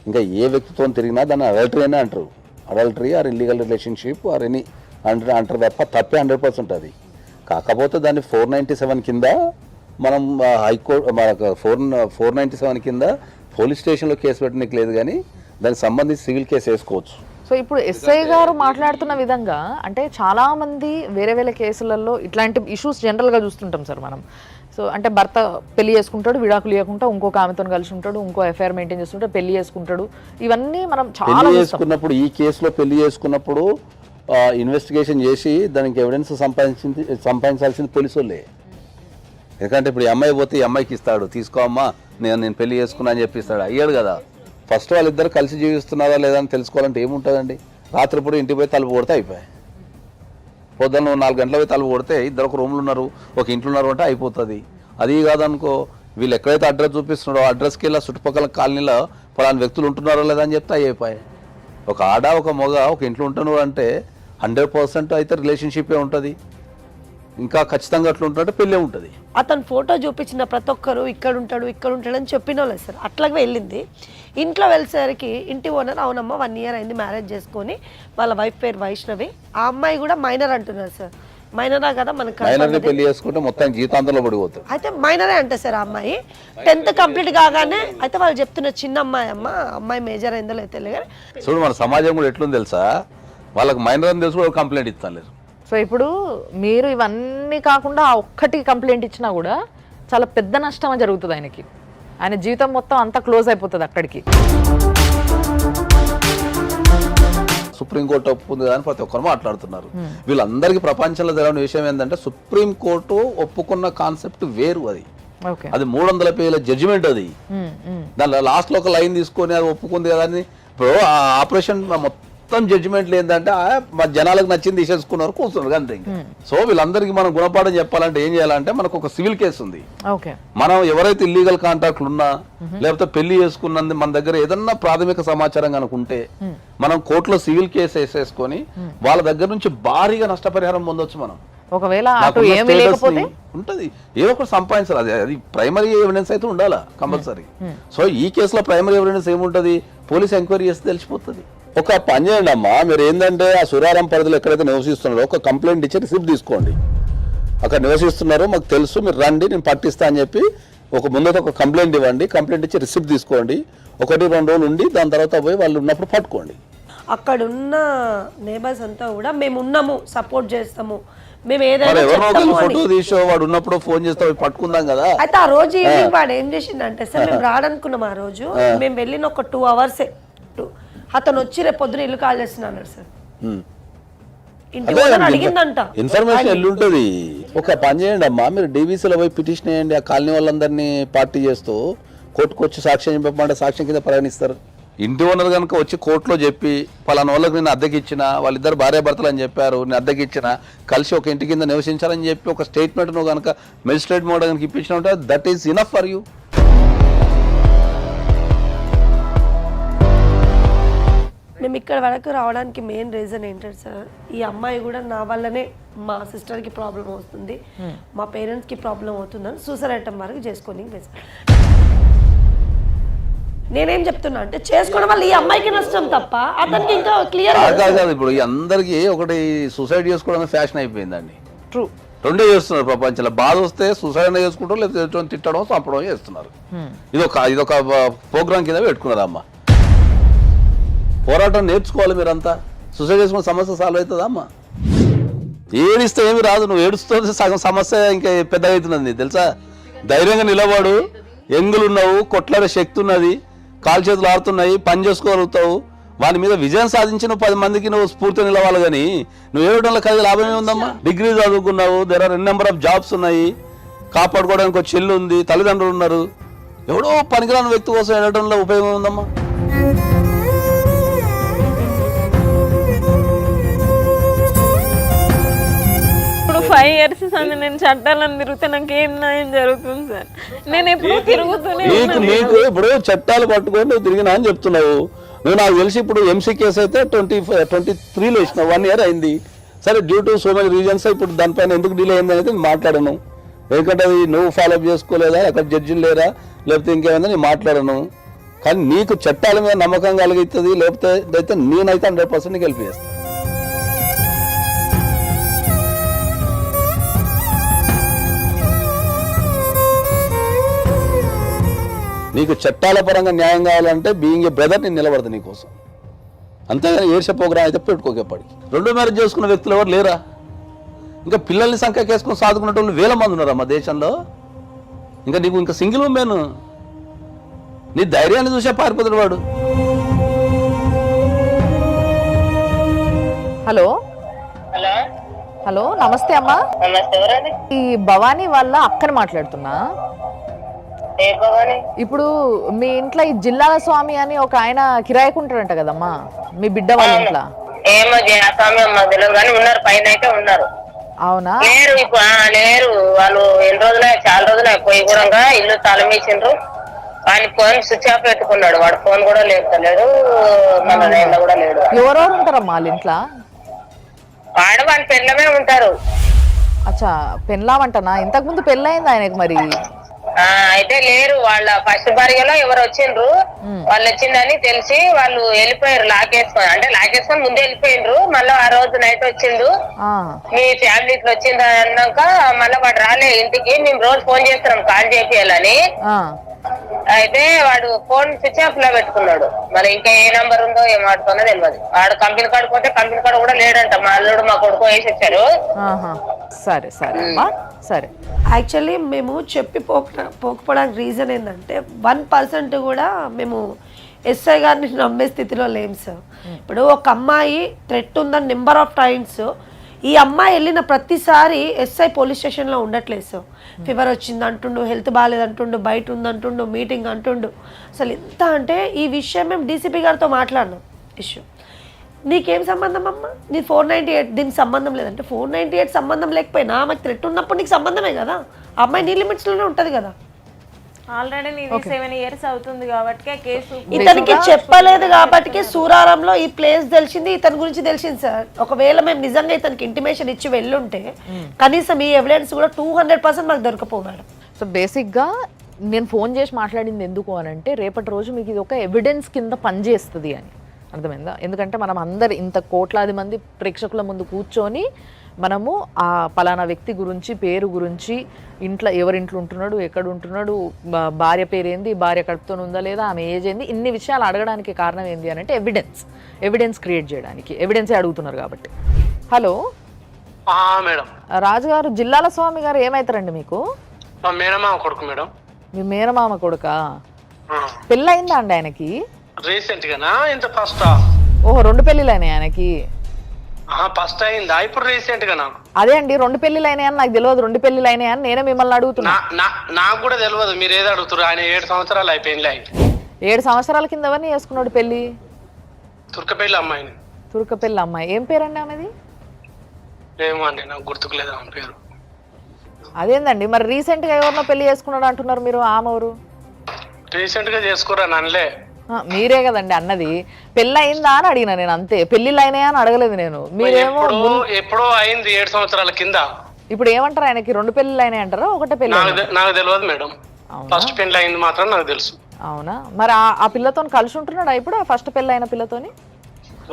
ఇంకా ఏ వ్యక్తితో తిరిగినా దాన్ని అడల్టరీ అనే అంటారు. Adultery or illegal relationship or any అంటారు తప్ప తప్పే 100% అది. కాకపోతే దాన్ని 497 కింద మనం హైకోర్టు మనకు 497 కింద పోలీస్ స్టేషన్లో కేసు పెట్టడానికి లేదు, కానీ దానికి సంబంధించి సివిల్ కేసు వేసుకోవచ్చు. సో ఇప్పుడు ఎస్ఐ గారు మాట్లాడుతున్న విధంగా అంటే చాలామంది వేరే వేరే కేసులలో ఇట్లాంటి ఇష్యూస్ జనరల్గా చూస్తుంటాం సార్ మనం. సో అంటే భర్త పెళ్లి చేసుకుంటాడు, విడాకులు ఇవ్వకుండా ఇంకొక ఆమెతో కలిసి ఉంటాడు, ఇంకో ఎఫ్ఐఆర్ మెయింటైన్ చేస్తుంటాడు, పెళ్లి చేసుకుంటాడు. ఇవన్నీ మనం చాలా చేసుకున్నప్పుడు ఈ కేసులో పెళ్లి చేసుకున్నప్పుడు ఇన్వెస్టిగేషన్ చేసి దానికి ఎవిడెన్స్ సంపాదించాల్సింది పోలీసు వాళ్ళే. ఎందుకంటే ఇప్పుడు ఈ అమ్మాయి పోతే ఈ అమ్మాయికి ఇస్తాడు, తీసుకో అమ్మా నేను పెళ్లి చేసుకున్నా అని చెప్పిస్తాడు, అయ్యాడు కదా. ఫస్ట్ వాళ్ళిద్దరు కలిసి జీవిస్తున్నారా లేదా అని తెలుసుకోవాలంటే ఏముంటుందండి, రాత్రిపూట ఇంటికి పోయి తలుపు కొడితే అయిపోయాయి. పొద్దున్న 4 గంటల పోయి తలుపు కొడితే ఇద్దరు ఒక రూమ్లో ఉన్నారు, ఒక ఇంట్లో ఉన్నారు అంటే అయిపోతుంది. అది కాదనుకో, వీళ్ళు ఎక్కడైతే అడ్రస్ చూపిస్తున్నాడో అడ్రస్కి వెళ్ళి చుట్టుపక్కల కాలనీలో పలానా వ్యక్తులు ఉంటున్నారో లేదా అని చెప్తే అయిపోయాయి. ఒక ఆడ ఒక మగ ఒక ఇంట్లో ఉంటున్నారు అంటే 100% అయితే రిలేషన్షిప్పే ఉంటుంది. ఇంకా ఖచ్చితంగా అట్లా ఉంటుంటే పెళ్ళే ఉంటుంది. అతను ఫోటో చూపించిన ప్రతి ఒక్కరు ఇక్కడ ఉంటాడు అని చెప్పిన వాళ్ళే సార్. అట్లాగే వెళ్ళింది. ఇంట్లో వెళ్ళేసరికి ఇంటి ఓనర్ అవునమ్మా 1 ఇయర్ అయింది మ్యారేజ్ చేసుకొని, వాళ్ళ వైఫ్ పేరు వైష్ణవి, ఆ అమ్మాయి కూడా మైనర్ అంటున్నారు సార్. మైనరా కదా మనకు పెళ్లి చేసుకుంటే మొత్తం జీతాంతంలో పడిపోతుంది. అయితే మైనరే అంటే సార్ ఆ అమ్మాయి 10th కంప్లీట్ కాగానే అయితే వాళ్ళు చెప్తున్న చిన్న అమ్మాయి అమ్మాయి మేజర్ అయిందో లేదు తెలియదు. చూడు మన సమాజం కూడా ఎట్లుంది తెలుసా, వాళ్ళకి మైనర్ అని తెలుసు కూడా కంప్లైంట్ ఇస్తాను లేదు. సో ఇప్పుడు మీరు ఇవన్నీ కాకుండా ఆ ఒక్కటి కంప్లైంట్ ఇచ్చినా కూడా చాలా పెద్ద నష్టం జరుగుతుంది ఆయనకి. ఆయన జీవితం మొత్తం అంతా క్లోజ్ అయిపోతుంది అక్కడికి. సుప్రీంకోర్టు ఒప్పుకుంది కానీ ప్రతి ఒక్కరు మాట్లాడుతున్నారు. వీళ్ళందరికీ ప్రపంచంలో తెలియని విషయం ఏంటంటే సుప్రీంకోర్టు ఒప్పుకున్న కాన్సెప్ట్ వేరు. అది 300 పేజీల జడ్జిమెంట్. అది దాని లాస్ట్ లో ఒక లైన్ తీసుకొని అది ఒప్పుకుంది కదా అని. ఇప్పుడు ఆ ఆపరేషన్ మొత్తం జడ్జిమెంట్లు ఏంటంటే జనాలకు నచ్చింది తీసేసుకున్నారు, కూర్చున్నారు అంతే. సో వీళ్ళందరికీ మనం గుణపాఠం చెప్పాలంటే ఏం చేయాలంటే మనకు ఒక సివిల్ కేసు ఉంది. మనం ఎవరైతే ఇల్లీగల్ కాంట్రాక్ట్లు ఉన్నా లేకపోతే పెళ్లి చేసుకున్నది మన దగ్గర ఏదన్నా ప్రాథమిక సమాచారం కనుకుంటే మనం కోర్టులో సివిల్ కేసు వేసేసుకొని వాళ్ళ దగ్గర నుంచి భారీగా నష్టపరిహారం పొందొచ్చు. మనం ఒకవేళ ఉంటది ఏదో ఒకటి సంపాదించాలి. అది ప్రైమరీ ఎవిడెన్స్ అయితే ఉండాలా కంపల్సరీ. సో ఈ కేసులో ప్రైమరీ ఎవిడెన్స్ ఏముంటది, పోలీస్ ఎంక్వైరీ చేస్తే తెలిసిపోతుంది. ఒక పని చేయండి అమ్మా, మీరు ఏంటంటే ఆ సురారం పరిధిలో ఎక్కడైతే నివసిస్తున్నారో ఒక కంప్లైంట్ ఇచ్చి రిసిప్ట్ తీసుకోండి. అక్కడ నివసిస్తున్నారో మాకు తెలుసు, మీరు రండి నేను పట్టిస్తా అని చెప్పి ముందైతే ఒక కంప్లైంట్ ఇవ్వండి. కంప్లైంట్ ఇచ్చి రిసిప్ట్ తీసుకోండి. 1-2 రోజులు ఉండి దాని తర్వాత పోయి వాళ్ళు ఉన్నప్పుడు పట్టుకోండి. అక్కడున్న నేబర్స్ అంతా కూడా మేము ఉన్నాము, సపోర్ట్ చేస్తాము, మేము ఏదైనా ఫోటో తీసో వాడు ఉన్నప్పుడు ఫోన్ చేస్తే పట్టుకుందాం కదా. అయితే ఆ రోజు ఈవినింగ్ వాడు ఏం చేసిందంటే సార్, మేము రాడనుకున్నాం. ఆ రోజు మేము వెళ్ళిన ఒక 2 hours అతను వచ్చి రేపు పొద్దున ఇల్లు కాల్ చేస్తున్నాడు సార్. అడిగిందంట ఇన్ఫర్మేషన్ ఎల్లుంటది. ఒక పని చేయండి అమ్మా, మీరు డీవీసీలో పోయి పిటిషన్ వేయండి. ఆ కాలనీ వాళ్ళందరినీ పార్టీ చేస్తూ కోర్టుకు వచ్చి సాక్ష్యం చెప్పమంటే సాక్ష్యం కింద పరిగణిస్తారు. ఇంటి ఓనర్ కనుక వచ్చి కోర్టులో చెప్పి పలానా వాళ్ళకి నేను అద్దెకి ఇచ్చిన, వాళ్ళిద్దరు భార్యాభర్తలు అని చెప్పారు, నేను అద్దెకి ఇచ్చిన, కలిసి ఒక ఇంటి కింద నివసించాలని చెప్పి ఒక స్టేట్మెంట్ నువ్వు కనుక మెజిస్ట్రేట్ మోడ్ కనుక ఇప్పించిన ఉంటే that is enough for you. మేము ఇక్కడ వరకు రావడానికి మెయిన్ రీజన్ ఏంటంటే సార్, ఈ అమ్మాయి కూడా నా వల్లనే మా సిస్టర్కి ప్రాబ్లం అవుతుంది, మా పేరెంట్స్కి ప్రాబ్లం అవుతుందని సూసైడ్ అటెంప్ట్ వరకు చేసుకొని నేనేం చెప్తున్నా అంటే చేసుకోవడం వల్ల ఈ అమ్మాయికి నష్టం తప్ప అతనికి ఇంకా క్లియర్ కాదు. ఇప్పుడు అందరికి ఒకటి సూసైడ్ చేసుకోవడం ఫ్యాషన్ అయిపోయిందండి. రెండే చేస్తున్నారు ప్రపంచంలో. బాధ వస్తే సూసైడ్ చేసుకుంటారు, లేకపోతే తిట్టడం చంపడం చేస్తున్నారు. ఇదొక ప్రోగ్రామ్ కింద పెట్టుకున్నారు. అమ్మ పోరాటం నేర్చుకోవాలి మీరంతా. సూసైడ్ చేసుకున్న సమస్య సాల్వ్ అవుతుందా అమ్మ? ఏడిస్తే ఏమి రాదు, నువ్వు ఏడుస్తుంది సగం సమస్య ఇంకా పెద్దగా అవుతున్నది నీకు తెలుసా. ధైర్యంగా నిలబడు, ఎంగులున్నావు, కొట్లాడే శక్తి ఉన్నది, కాలు చేతులు ఆడుతున్నాయి, పని చేసుకోగలుగుతావు. వాని మీద విజయం సాధించిన 10 మందికి నువ్వు స్ఫూర్తి నిలవాలి. కానీ నువ్వు ఏడవడంలో కలిగి లాభం ఏముందమ్మా? డిగ్రీ చదువుకున్నావు, there are number of jobs ఉన్నాయి, కాపాడుకోవడానికి ఒక చెల్లు ఉంది, తల్లిదండ్రులు ఉన్నారు. ఎవడో పనికిరాని వ్యక్తి కోసం ఏడవడంలో ఉపయోగం ఉందమ్మా? ఇప్పుడు 5 years సంది నేను చట్టాలను తిరిగితే నాకు ఏం న్యాయం జరుగుతుంది సార్? నేను ఎప్పుడు తిరుగుతూనే నీకు ఇప్పుడు చట్టాలు పట్టుకొని నువ్వు తిరిగినా అని చెప్తున్నావు. నువ్వు నాకు తెలిసి ఇప్పుడు ఎంసీ కేసు అయితే 23లో ఇచ్చినావు, 1 year అయింది. సరే due to so many reasons ఇప్పుడు దానిపైన ఎందుకు డిలే అయింది అనేది నేను మాట్లాడను. ఎందుకంటే అది నువ్వు ఫాలోఅప్ చేసుకోలేదా, అక్కడ జడ్జిలు లేరా, లేకపోతే ఇంకేమైందా నేను మాట్లాడను. కానీ నీకు చట్టాల మీద నమ్మకం కలిగిస్తుంది, లేకపోతే అయితే నేనైతే 100% నీకు హెల్ప్ చేస్తాను. నీకు చట్టాల పరంగా న్యాయం కావాలంటే బీయింగ్ ఏ బ్రదర్ నేను నిలబడతా నీకోసం. అంతేగాని ఏడ్చే ప్రోగ్రాం అయితే పెట్టుకోక ఎప్పటికి. 2 మ్యారేజ్ చేసుకున్న వ్యక్తులు ఎవరు లేరా? ఇంకా పిల్లల్ని సంఖ్య కేసుకొని సాదుకునే వాళ్ళు 1000 మంది ఉన్నారా మా దేశంలో? ఇంకా నీకు ఇంకా సింగిల్ ఉమెన్, నీ ధైర్యాన్ని చూసే పారిపోతాడు వాడు. హలో హలో హలో నమస్తే అమ్మా. నమస్తే. ఎవరండి? ఈ భవానీ వాళ్ళ అక్కని మాట్లాడుతున్నా. ఏ భవాని? ఇప్పుడు మీ ఇంట్లో ఈ జిల్లాల స్వామి అని ఒక ఆయన కిరాయికుంటాడంట కదమ్మా, మీ బిడ్డ వాళ్ళ ఇంట్లో. ఏమో స్వామి మాకు తెలియదు కానీ ఉన్నారు, పైన అయితే ఉన్నారు. అవునా? లేరు ఇప్పుడు, లేరు వాళ్ళు. ఎన్ని రోజులే, చాలా రోజులే పోయి కూడా ఇల్లు తాళమేసిండ్రు. ఆయన ఫోన్ స్విచ్ ఆఫ్ పెట్టుకున్నాడు, వాడు ఫోన్ కూడా లేపుతలేడు, మన లైన్లో కూడా లేడు. ఎవరెవరు ఉంటారమ్మా వాళ్ళ ఇంట్లో? వాడు వాళ్ళ పెళ్ళమే ఉంటారు. అచ్చా, పెళ్ళామంటనా? ఇంతకు ముందు పెళ్ళయింది ఆయనకు మరి? అయితే లేరు, వాళ్ళ ఫస్ట్ భార్యలో ఎవరు వచ్చిండ్రు, వాళ్ళు వచ్చిందని తెలిసి వాళ్ళు వెళ్ళిపోయారు. లాకేసుకొని, అంటే లాకేసుకొని ముందే వెళ్ళిపోయిండ్రు. మళ్ళీ ఆ రోజు నైట్ వచ్చిండు, మీ ఫ్యామిలీ ఇట్లా వచ్చింది అన్నాక మళ్ళీ వాడు రాలే ఇంటికి. మేము రోజు ఫోన్ చేస్తున్నాం కాల్ చేపియాలని. అయితే వాడు ఫోన్ స్విచ్ ఆఫ్ లో పెట్టుకున్నాడు. మరి ఇంకా ఏ నంబర్ ఉందో ఏం వాడుతున్నా తెలియదు. వాడు కంపెనీ కార్డు పోతే కంపెనీ కార్డు కూడా లేడంట. మా అల్లుడు మా కొడుకు వేసి వచ్చారు. సరే సరే సరే. యాక్చువల్లీ మేము చెప్పి పోకపోవడానికి రీజన్ ఏంటంటే 1% కూడా మేము ఎస్ఐ గారిని నమ్మే స్థితిలో లేము సార్. ఇప్పుడు ఒక అమ్మాయి థ్రెట్ ఉందని నెంబర్ ఆఫ్ టైమ్స్ ఈ అమ్మాయి వెళ్ళిన ప్రతిసారి ఎస్ఐ పోలీస్ స్టేషన్లో ఉండట్లేదు సార్. ఫీవర్ వచ్చింది అంటుండు, హెల్త్ బాగాలేదు అంటుండు, బయట ఉంది అంటుండు, మీటింగ్ అంటుండు. అసలు ఎంత అంటే ఈ విషయం మేము డీసీపీ గారితో మాట్లాడినాం. ఇష్యూ నీకేం సంబంధం అమ్మ, నీ 498 దీనికి సంబంధం లేదంటే 498 సంబంధం లేకపోయినా ఆమెకు థ్రెట్ ఉన్నప్పుడు నీకు సంబంధమే కదా. ఆ అమ్మాయి నీ లిమిట్స్లోనే ఉంటుంది కదా. ఆల్రెడీ నీది 7 years అవుతుంది కాబట్టి కేసు ఇతనికి చెప్పలేదు కాబట్టి సూరారంలో ఈ ప్లేస్ తెలిసింది, ఇతని గురించి తెలిసింది సార్. ఒకవేళ మేము నిజంగా ఇతనికి ఇంటిమేషన్ ఇచ్చి వెళ్ళుంటే కనీసం ఈ ఎవిడెన్స్ కూడా 200% మాకు దొరకపోయాడు. సో బేసిక్గా నేను ఫోన్ చేసి మాట్లాడింది ఎందుకు అని అంటే, రేపటి రోజు మీకు ఇది ఒక ఎవిడెన్స్ కింద పనిచేస్తుంది అని. అర్థమైందా? ఎందుకంటే మనం అందరు ఇంత కోట్లాది మంది ప్రేక్షకుల ముందు కూర్చొని మనము ఆ పలానా వ్యక్తి గురించి, పేరు గురించి, ఇంట్లో ఎవరింట్లో ఉంటున్నాడు, ఎక్కడ ఉంటున్నాడు, భార్య పేరేంది, భార్య కడుపుతో ఉందా లేదా, ఆమె ఏజ్ ఏంది, ఇన్ని విషయాలు అడగడానికి కారణం ఏంది అని అంటే ఎవిడెన్స్ క్రియేట్ చేయడానికి. ఎవిడెన్సే అడుగుతున్నారు కాబట్టి. Hello madam. రాజుగారు, జిల్లాల స్వామి గారు ఏమవుతారండి మీకు? మేనమామ కొడుకు మేడం. మీ మేనమామ కొడుకా? పెళ్ళయిందా అండి ఆయనకి? రీసెంట్ గానా? ఇంత ఫస్ట్? ఓహో, 2 పెళ్ళిళ్ళైనాయి ఆయనకి? ఫస్ట్ అయిందా ఇప్పుడు రీసెంట్ గానా? అదే అండి, 2 పెళ్ళిళ్ళైనాయి అని నాకు తెలియదు. 2 పెళ్ళిళ్ళైనాయి అని నేనే మిమ్మల్ని అడుగుతున్నా. నాకు కూడా తెలియదు, మీరు ఏదో అడుగుతారు. ఆయన 7 సంవత్సరాలు అయిపోయింది. 7 సంవత్సరాల కింద ఎవరిని చేసుకున్నాడు పెళ్లి? తుర్కపల్లి అమ్మాయిని. తుర్కపల్లి అమ్మాయి. ఏం పేరండి ఆమెది? ఏమో అండి, నాకు గుర్తుకులేదు ఆమె పేరు. అదేందండి మరి రీసెంట్ గా ఎవరినో పెళ్లి చేసుకున్నాడు అంటున్నారు మీరు? ఆమె ఎవరు? రీసెంట్ గా చేసుకోరా నన్నలే. మీరే కదండి అన్నది. పెళ్ళి అయిందా అని అడిగినా నేను, అంతే. పెళ్లిళ్ళు అయినాయా అని అడగలేదు నేను. మీరేమో ఎప్పుడో అయింది 7 సంవత్సరాల కింద. ఇప్పుడు ఏమంటారు ఆయనకి? 2 పెళ్ళిళ్ళు అయినాయి అంటారా, ఒకటే పెళ్లి? నాకు తెలియదు మేడం. ఫస్ట్ పెళ్లి అయింది మాత్రం నాకు తెలుసు. అవునా? మరి ఆ పిల్లతో కలిసి ఉంటున్నాడా ఇప్పుడు? ఆ ఫస్ట్ పెళ్లి అయిన పిల్లతోని?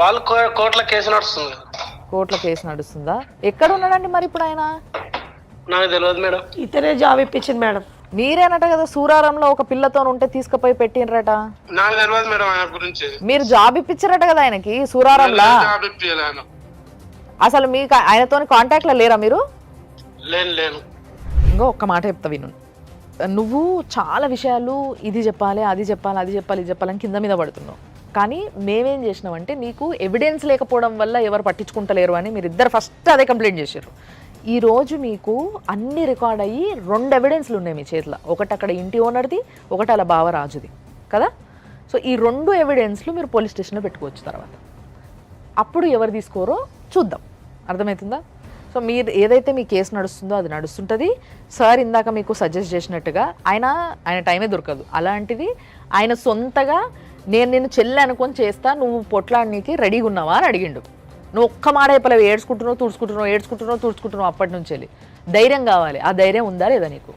వాళ్ళు కోర్టులో కేసు నడుస్తుంది. కోర్టులో కేసు నడుస్తుందా? ఎక్కడ ఉన్నాడండి మరి ఇప్పుడు ఆయన? నాకు తెలియదు మేడం. ఇతనే జాబ్ ఇప్పించింది మేడం. మీరేనట కదా సూరారంలో ఒక పిల్లతో ఉంటే తీసుకుపోయి పెట్టినరట. నాకు తెలియదు మేడం ఆయన గురించి. మీరు జాబ్ ఇప్పించారట కదా ఆయనకి సూరారంలో. జాబ్ ఇప్పియలే ఆయన. అసలు మీకు ఆయనతో కాంటాక్ట్ లో లేరా మీరు? లేను. ఇంకో ఒక్క మాట చెప్తా విను. నువ్వు చాలా విషయాలు ఇది చెప్పాలి అది చెప్పాలి అది చెప్పాలి ఇది చెప్పాలని కింద మీద పడుతున్నావు. కానీ మేమేం చేసినామంటే నీకు ఎవిడెన్స్ లేకపోవడం వల్ల ఎవరు పట్టించుకుంటలేరు అని మీరు ఇద్దరు ఫస్ట్ అదే కంప్లైంట్ చేశారు. ఈరోజు మీకు అన్ని రికార్డ్ అయ్యి 2 ఎవిడెన్స్లు ఉన్నాయి మీ చేతిలో. ఒకటి అక్కడ ఇంటి ఓనర్ది, ఒకటి అలా బావరాజుది కదా. సో ఈ 2 ఎవిడెన్స్లు మీరు పోలీస్ స్టేషన్లో పెట్టుకోవచ్చు. తర్వాత అప్పుడు ఎవరు తీసుకోరో చూద్దాం. అర్థమవుతుందా? సో మీరు ఏదైతే మీ కేసు నడుస్తుందో అది నడుస్తుంటుంది. సార్ ఇందాక మీకు సజెస్ట్ చేసినట్టుగా ఆయన టైమే దొరకదు. అలాంటిది ఆయన సొంతగా నేను నిన్ను చెల్లి అనుకొని చేస్తా, నువ్వు పొట్లాడనీకి రెడీగా ఉన్నావా అని అడిగిండు. నువ్వు ఒక్క మాట చెప్పలేవు, ఏడ్చుకుంటున్నావు తుడుచుకుంటున్నావు అప్పటి నుంచి వెళ్ళి. ధైర్యం కావాలి. ఆ ధైర్యం ఉందా లేదా నీకు?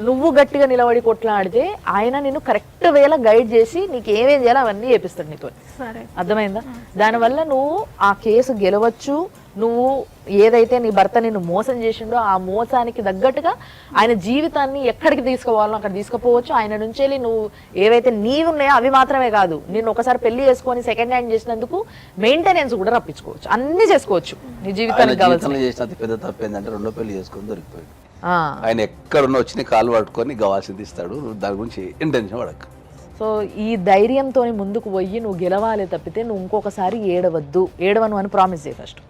నువ్వు గట్టిగా నిలబడి కొట్లాడితే ఆయన నిన్ను కరెక్ట్ వేలా గైడ్ చేసి నీకు ఏమేం చేయాలో అవన్నీ చేపిస్తాడు నీతో. అర్థమైందా? దానివల్ల నువ్వు ఆ కేసు గెలవచ్చు. నువ్వు ఏదైతే నీ భర్త నిన్ను మోసం చేసిండో ఆ మోసానికి తగ్గట్టుగా ఆయన జీవితాన్ని ఎక్కడికి తీసుకుపోవాలో అక్కడ తీసుకుపోవచ్చు. ఆయన నుంచి వెళ్ళి నువ్వు ఏవైతే నీవు ఉన్నాయో అవి మాత్రమే కాదు, నిన్ను ఒకసారి పెళ్లి చేసుకొని సెకండ్ హ్యాండ్ చేసినందుకు మెయింటెనెన్స్ కూడా రప్పించుకోవచ్చు. అన్ని చేసుకోవచ్చు నీ జీవితానికి కావాల్సిన. చేసిన పెద్ద తప్పు ఏంటంటే 2వ పెళ్లి చేసుకొని దొరికిపోయాడు. ఆయన ఎక్కడున్నా వచ్చి కాలు పట్టుకొని కావాల్సింది ఇస్తాడు. దాని గురించి ఇంటెన్షన్ పడక. సో ఈ ధైర్యంతో ముందుకు పోయి నువ్వు గెలవాలి తప్పితే నువ్వు ఇంకొకసారి ఏడవను అని ప్రామిస్ చేయి ఫస్ట్.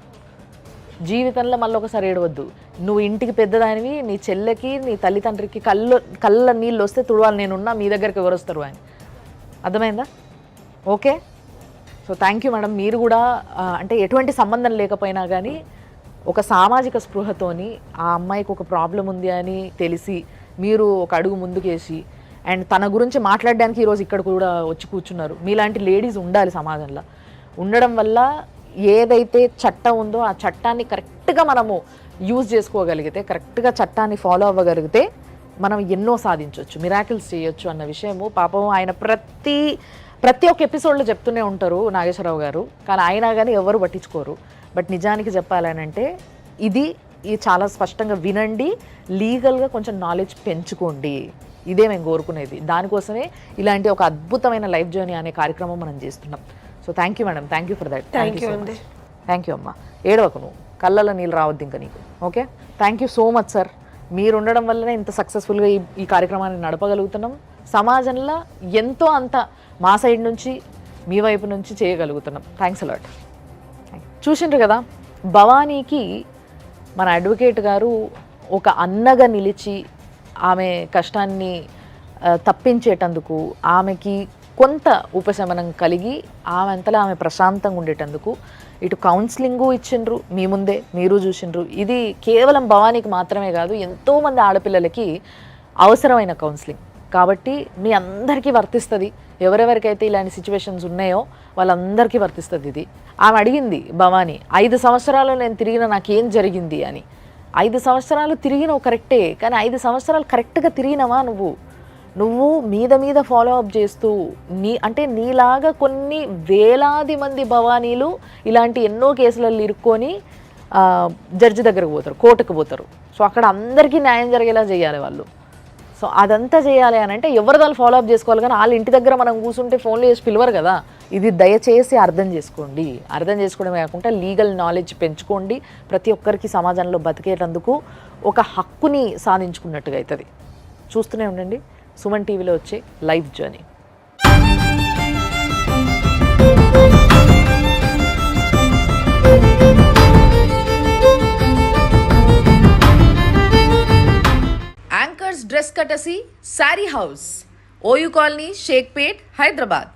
జీవితంలో మళ్ళీ ఒకసారి ఏడవద్దు. నువ్వు ఇంటికి పెద్దదానివి, నీ చెల్లెకి నీ తల్లిదండ్రికి కళ్ళ నీళ్ళు వస్తే తుడవాలి నేనున్నా, మీ దగ్గరికి ఎవరు వస్తారు అని. అర్థమైందా? Okay. So thank you madam. మీరు కూడా అంటే ఎటువంటి సంబంధం లేకపోయినా కానీ ఒక సామాజిక స్పృహతోని ఆ అమ్మాయికి ఒక ప్రాబ్లం ఉంది అని తెలిసి మీరు ఒక అడుగు ముందుకేసి అండ్ తన గురించి మాట్లాడడానికి ఈరోజు ఇక్కడ కూడా వచ్చి కూర్చున్నారు. మీలాంటి లేడీస్ ఉండాలి సమాజంలో. ఉండడం వల్ల ఏదైతే చట్టం ఉందో ఆ చట్టాన్ని కరెక్ట్గా మనము యూజ్ చేసుకోగలిగితే, కరెక్ట్గా చట్టాన్ని ఫాలో అవ్వగలిగితే మనం ఎన్నో సాధించవచ్చు, మిరాకిల్స్ చేయొచ్చు అన్న విషయము పాపం ఆయన ప్రతి ఒక్క ఎపిసోడ్లో చెప్తూనే ఉంటారు నాగేశ్వరరావు గారు. కానీ అయినా కానీ ఎవరు పట్టించుకోరు. బట్ నిజానికి చెప్పాలనంటే ఇది చాలా స్పష్టంగా వినండి, లీగల్గా కొంచెం నాలెడ్జ్ పెంచుకోండి. ఇదే మేము కోరుకునేది. దానికోసమే ఇలాంటి ఒక అద్భుతమైన లైఫ్ జర్నీ అనే కార్యక్రమం మనం చేస్తున్నాం. So thank you madam. Thank you for that. Thank you అమ్మా. ఏడవకు, నువ్వు కళ్ళలో నీళ్ళు రావద్దు ఇంకా నీకు. Okay. Thank you so much sir. మీరు ఉండడం వల్లనే ఇంత సక్సెస్ఫుల్గా ఈ కార్యక్రమాన్ని నడపగలుగుతున్నాం. సమాజంలో ఎంతో అంత మా సైడ్ నుంచి మీ వైపు నుంచి చేయగలుగుతున్నాం. Thanks a lot. చూసిండ్రు కదా, భవానీకి మన అడ్వకేట్ గారు ఒక అన్నగా నిలిచి ఆమె కష్టాన్ని తప్పించేటందుకు, ఆమెకి కొంత ఉపశమనం కలిగి ఆమె అంతలా ఆమె ప్రశాంతంగా ఉండేటందుకు ఇటు కౌన్సిలింగు ఇచ్చిండ్రు, మీ ముందే మీరు చూసిండ్రు. ఇది కేవలం భవానీకి మాత్రమే కాదు, ఎంతోమంది ఆడపిల్లలకి అవసరమైన కౌన్సిలింగ్. కాబట్టి మీ అందరికీ వర్తిస్తుంది. ఎవరెవరికైతే ఇలాంటి సిచ్యువేషన్స్ ఉన్నాయో వాళ్ళందరికీ వర్తిస్తుంది ఇది. ఆమె అడిగింది భవానీ, 5 సంవత్సరాలు నేను తిరిగిన నాకేం జరిగింది అని. 5 సంవత్సరాలు తిరిగినవు కరెక్టే, కానీ 5 సంవత్సరాలు కరెక్ట్గా తిరిగినవా? నువ్వు మీద ఫాలో అప్ చేస్తూ అంటే నీలాగా కొన్ని వేలాది మంది భవానీలు ఇలాంటి ఎన్నో కేసులలో ఇరుక్కొని జడ్జి దగ్గరకు పోతారు, కోర్టుకు పోతారు. సో అక్కడ అందరికీ న్యాయం జరిగేలా చేయాలి వాళ్ళు. సో అదంతా చేయాలి అని అంటే ఎవరు వాళ్ళు ఫాలో అప్ చేసుకోవాలి. కానీ వాళ్ళ ఇంటి దగ్గర మనం కూర్చుంటే ఫోన్లు చేసి పిలవరు కదా. ఇది దయచేసి అర్థం చేసుకోండి. అర్థం చేసుకోవడమే కాకుండా లీగల్ నాలెడ్జ్ పెంచుకోండి. ప్రతి ఒక్కరికి సమాజంలో బతికేటందుకు ఒక హక్కుని సాధించుకున్నట్టుగా అవుతుంది. చూస్తూనే ఉండండి సుమన్ టీవీలో వచ్చే లైఫ్ జర్నీ. యాంకర్స్ డ్రెస్ కటసి sari house, OU colony, Shaikpet, Hyderabad.